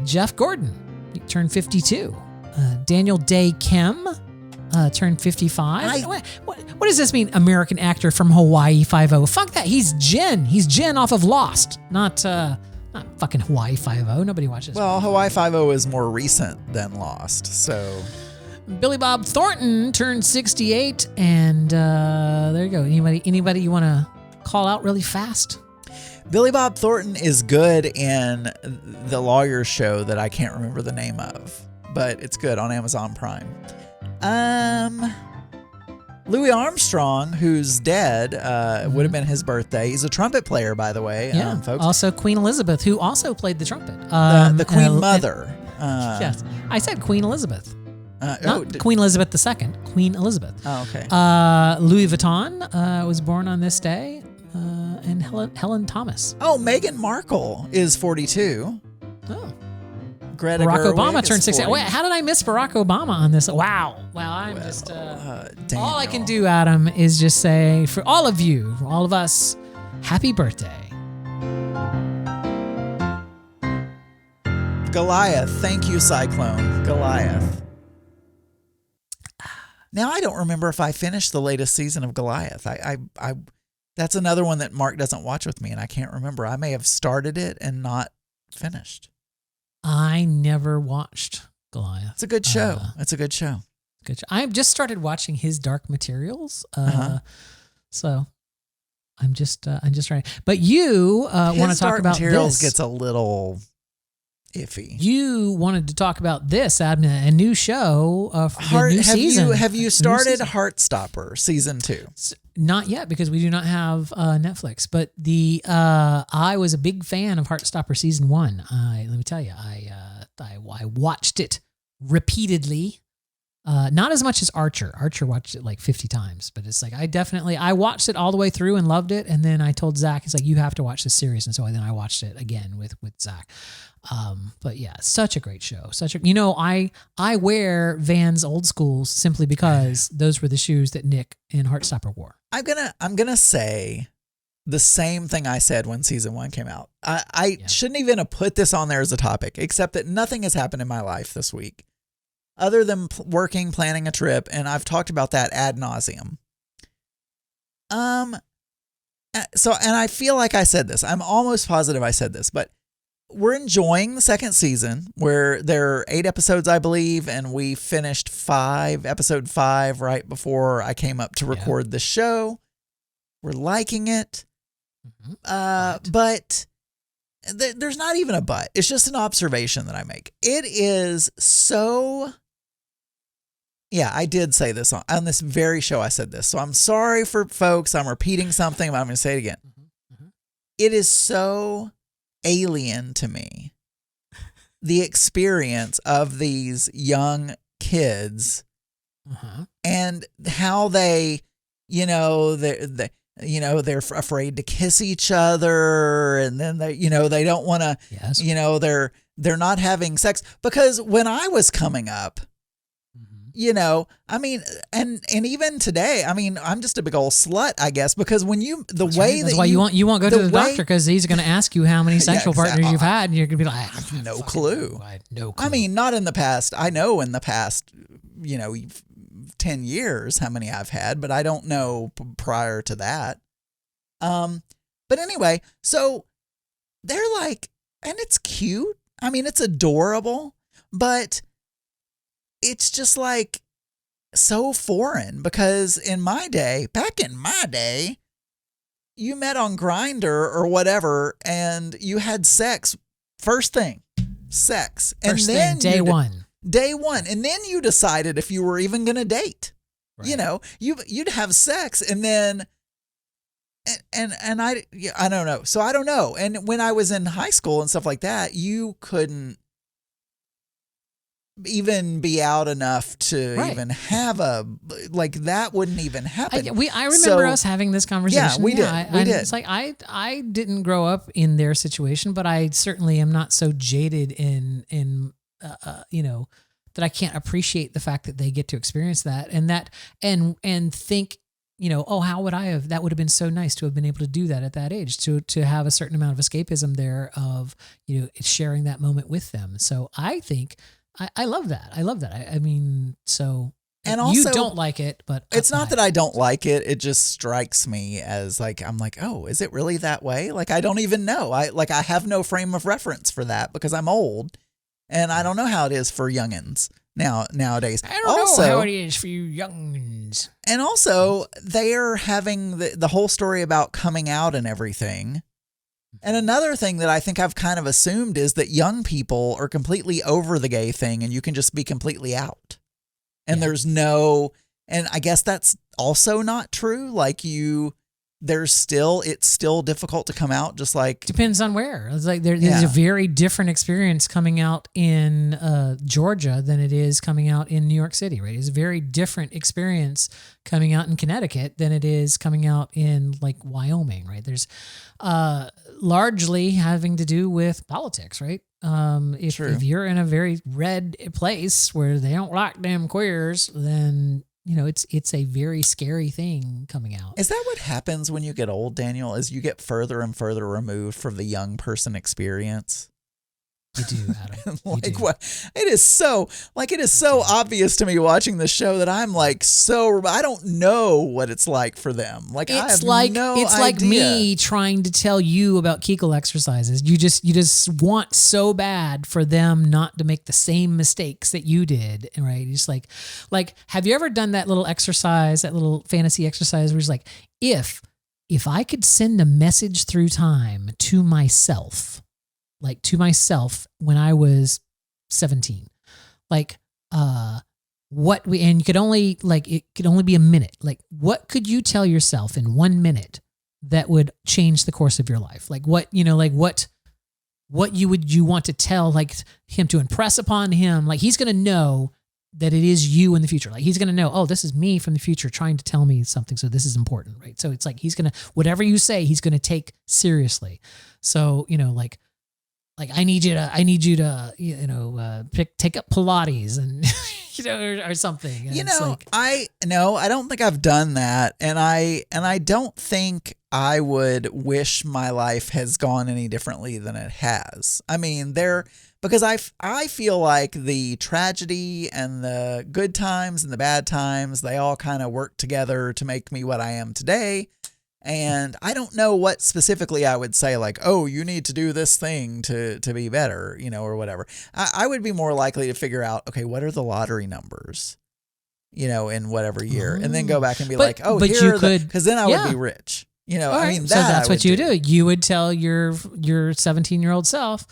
Jeff Gordon, you turned 52. Daniel Day Kim turned 55. What does this mean? American actor from Hawaii 5-0. Fuck that. He's Jen. He's Jen off of Lost. Not fucking Hawaii 5-0. Nobody watches. Well, Hawaii 5-0 is more recent than Lost, so. Billy Bob Thornton turned 68, and there you go. Anybody you want to call out really fast? Billy Bob Thornton is good in the lawyer show that I can't remember the name of, but it's good on Amazon Prime. Louis Armstrong, who's dead, would have been his birthday. He's a trumpet player, by the way, folks. Also Queen Elizabeth, who also played the trumpet. The Queen Mother. Yes, I said Queen Elizabeth. Not Queen Elizabeth II, Queen Elizabeth. Oh, okay. Louis Vuitton was born on this day, and Helen Thomas. Oh, Meghan Markle is 42. Oh. Greta Barack Gerwig Obama turned 60. 60. Wait, how did I miss Barack Obama on this? Wow. I'm just. All I can do, Adam, is just say for all of you, for all of us, happy birthday. Goliath. Thank you, Cyclone. Goliath. Now, I don't remember if I finished the latest season of Goliath. I that's another one that Mark doesn't watch with me, and I can't remember. I may have started it and not finished. I never watched Goliath. It's a good show. It's a good show. Good show. I've just started watching his Dark Materials. So I'm just trying. But you want to talk about Materials this. Gets a little iffy. You wanted to talk about this, Abner, a new show for the new season. Have you started Heartstopper season 2? Not yet, because we do not have Netflix. But I was a big fan of Heartstopper season 1. Let me tell you, I watched it repeatedly. Not as much as Archer. Archer watched it like 50 times, but it's like I watched it all the way through and loved it. And then I told Zach, it's like, you have to watch this series. And so then I watched it again with Zach. But yeah, such a great show. I wear Vans Old Schools simply because those were the shoes that Nick and Heartstopper wore. I'm gonna say the same thing I said when season 1 came out. I shouldn't even have put this on there as a topic, except that nothing has happened in my life this week other than working, planning a trip, and I've talked about that ad nauseum. So, and I feel like I said this. I'm almost positive I said this, but we're enjoying the second season where there are 8 episodes, I believe, and we finished episode 5 right before I came up to record the show. We're liking it. But there's not even a but. It's just an observation that I make. It is so... Yeah, I did say this on this very show. I said this. So I'm sorry for folks. I'm repeating something, but I'm going to say it again. It is so alien to me, the experience of these young kids and how they, they're afraid to kiss each other, and then they don't want to, they're not having sex, because when I was coming up, I mean, and even today, I mean, I'm just a big old slut, I guess, because when that's why you won't go to the doctor, because he's going to ask you how many sexual partners you've had, and you're going to be like, I have no clue. No clue. I mean, not in the past. I know in the past, 10 years how many I've had, but I don't know prior to that. But anyway, so they're like, and it's cute. I mean, it's adorable, but it's just like so foreign, because back in my day, you met on Grindr or whatever, and you had sex. First thing, sex. And then day one. Day one. And then you decided if you were even going to date. Right. You'd have sex, and then and I don't know. So I don't know. And when I was in high school and stuff like that, you couldn't even be out enough to even have that wouldn't even happen. I remember us having this conversation. Yeah, we did. We did. It's like I didn't grow up in their situation, but I certainly am not so jaded in that I can't appreciate the fact that they get to experience that and think, how would I have? That would have been so nice to have been able to do that at that age, to have a certain amount of escapism there of sharing that moment with them. So I think. I love that. I mean, so and also, you don't like it, but it's not that I don't like it. It just strikes me as I'm like, oh, is it really that way? Like, I don't even know. I have no frame of reference for that because I'm old, and I don't know how it is for youngins nowadays. I don't know how it is for you youngins. And also, they are having the whole story about coming out and everything. And another thing that I think I've kind of assumed is that young people are completely over the gay thing, and you can just be completely out. And there's and I guess that's also not true. Like it's still difficult to come out, just like. Depends on where. It's like there's a very different experience coming out in Georgia than it is coming out in New York City, right? It's a very different experience coming out in Connecticut than it is coming out in like Wyoming, right? There's largely having to do with politics, right? If you're in a very red place where they don't like them queers, then it's a very scary thing coming out. Is that what happens when you get old, Daniel? Is you get further and further removed from the young person experience? You do, Adam. What? It is so obvious to me watching the show that I'm like, I don't know what it's like for them. Like, I have no idea. It's like me trying to tell you about Kegel exercises. You just want so bad for them not to make the same mistakes that you did, right? Just like, have you ever done that little exercise, that little fantasy exercise where it's like, if I could send a message through time to myself, when I was 17, and you could only, it could only be a minute. Like, what could you tell yourself in 1 minute that would change the course of your life? Like what you want to tell, like, him, to impress upon him, like he's going to know that it is you in the future. Like, he's going to know, oh, this is me from the future trying to tell me something. So this is important, right? So it's like, he's going to, whatever you say, he's going to take seriously. So, I need you to take up Pilates and, or something. And I don't think I've done that, and I don't think I would wish my life has gone any differently than it has. I mean, because I feel like the tragedy and the good times and the bad times, they all kind of work together to make me what I am today. And I don't know what specifically I would say, like, oh, you need to do this thing to be better, or whatever. I would be more likely to figure out, okay, what are the lottery numbers, in whatever year, and then go back and be like, oh, but here, because then I would be rich. I mean, so that's what you do. You would tell your 17-year-old self,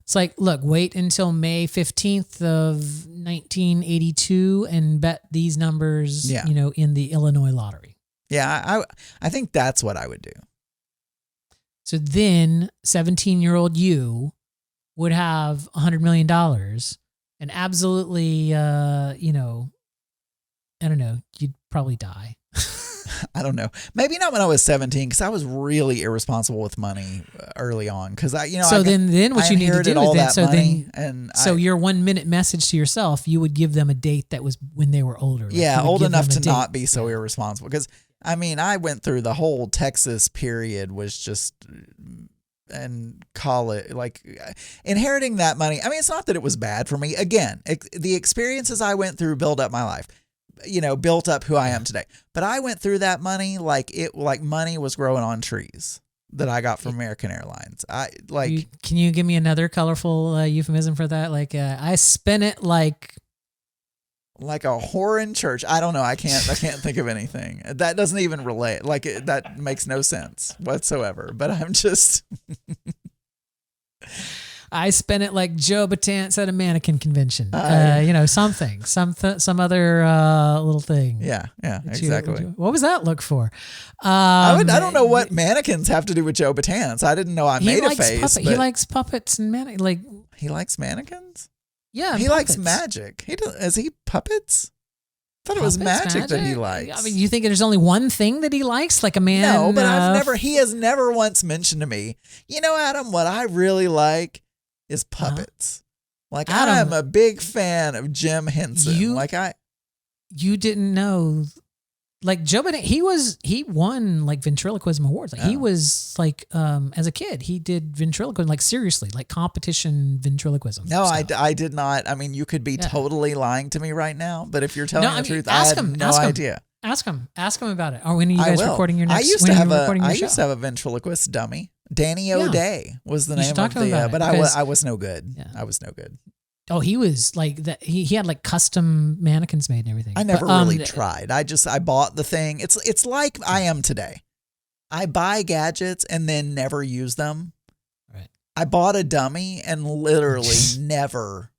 it's like, look, wait until May 15th of 1982 and bet these numbers, in the Illinois lottery. Yeah, I think that's what I would do. So then 17-year-old you would have $100 million and absolutely, I don't know, you'd probably die. I don't know. Maybe not when I was 17, because I was really irresponsible with money early on. Because then what you need to do is so your 1 minute message to yourself, you would give them a date that was when they were older. Yeah, old enough to not be so irresponsible. Because I mean, I went through the whole Texas period, was just, and call it like inheriting that money. I mean, it's not that it was bad for me. Again, the experiences I went through built up my life, built up who I am today. But I went through that money like money was growing on trees that I got from American Airlines. Can you give me another colorful euphemism for that? Like I spent it like a whore in church. I don't know. I can't think of anything. That doesn't even relate. That makes no sense whatsoever. But I'm just. I spent it like Joe Batance at a mannequin convention. Something, some other little thing. Yeah, exactly. What was that look for? I don't know what mannequins have to do with Joe Batance. I didn't know I made a face. He likes puppets and he likes mannequins. Yeah, he likes magic. Is he puppets? I thought it was magic that he likes. I mean, you think there's only one thing that he likes, like a man? No, but he has never once mentioned to me, Adam, what I really like is puppets. Adam, I'm a big fan of Jim Henson. You didn't know. Like Joe Biden, he won like ventriloquism awards. He was like, as a kid, he did ventriloquism, like seriously, like competition ventriloquism. No, I did not. I mean, you could be totally lying to me right now, but if you're telling the truth, I had no idea. Ask him about it. Or when are you guys recording your next? I used to have a ventriloquist dummy. Danny O'Day was the name of the, but I was no good. Yeah. I was no good. Oh, he was like that. He had like custom mannequins made and everything. I never really tried. I bought the thing. It's like I am today. I buy gadgets and then never use them. Right. I bought a dummy and literally never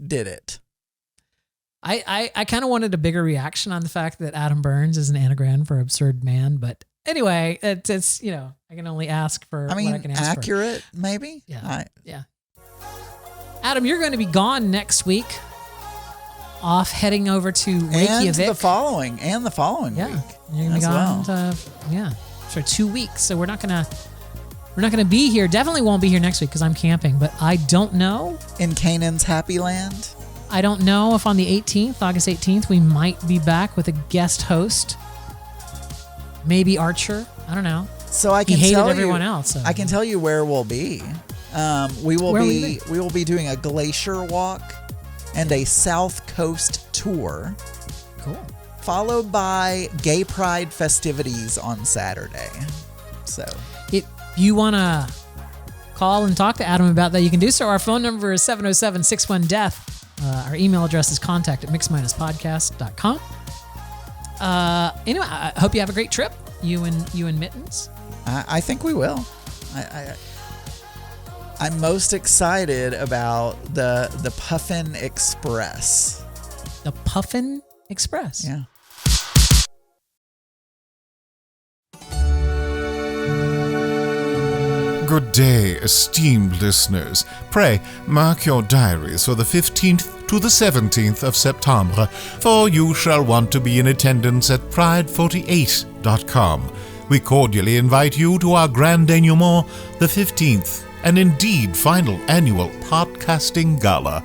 did it. I kind of wanted a bigger reaction on the fact that Adam Burns is an anagram for absurd man, but anyway, it's I can only ask for what I can ask accurate, for. Maybe. Yeah. Yeah. Adam, you're going to be gone next week. Off heading over to Reykjavik. And the following week. You're going to be gone for 2 weeks. So we're not going to be here. Definitely won't be here next week because I'm camping, but I don't know. In Canaan's happy land? I don't know if on the 18th, August 18th, we might be back with a guest host. Maybe Archer. I don't know. So I can he hated tell everyone you, else. So. I can tell you where we'll be. We will be doing a glacier walk and a South Coast tour. Cool. Followed by Gay Pride festivities on Saturday. So if you want to call and talk to Adam about that, you can do so. Our phone number is 707-61-DEATH. Our email address is contact@mix-podcast.com. Anyway, I hope you have a great trip. You and Mittens. I think we will. I'm most excited about the Puffin Express. The Puffin Express? Yeah. Good day, esteemed listeners. Pray, mark your diaries for the 15th to the 17th of September, for you shall want to be in attendance at pride48.com. We cordially invite you to our grand denouement, the 15th, and indeed final annual podcasting gala.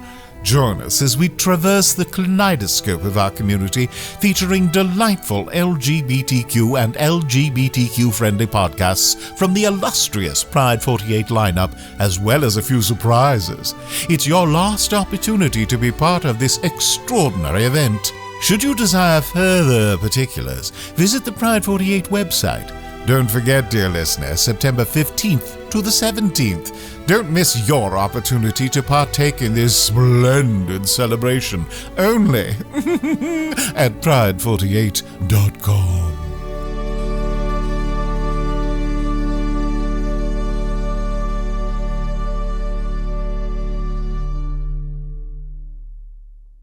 Join us as we traverse the kaleidoscope of our community, featuring delightful LGBTQ and LGBTQ-friendly podcasts from the illustrious Pride 48 lineup, as well as a few surprises. It's your last opportunity to be part of this extraordinary event. Should you desire further particulars, visit the Pride 48 website. Don't forget, dear listener, September 15th to the 17th. Don't miss your opportunity to partake in this splendid celebration, only at pride48.com.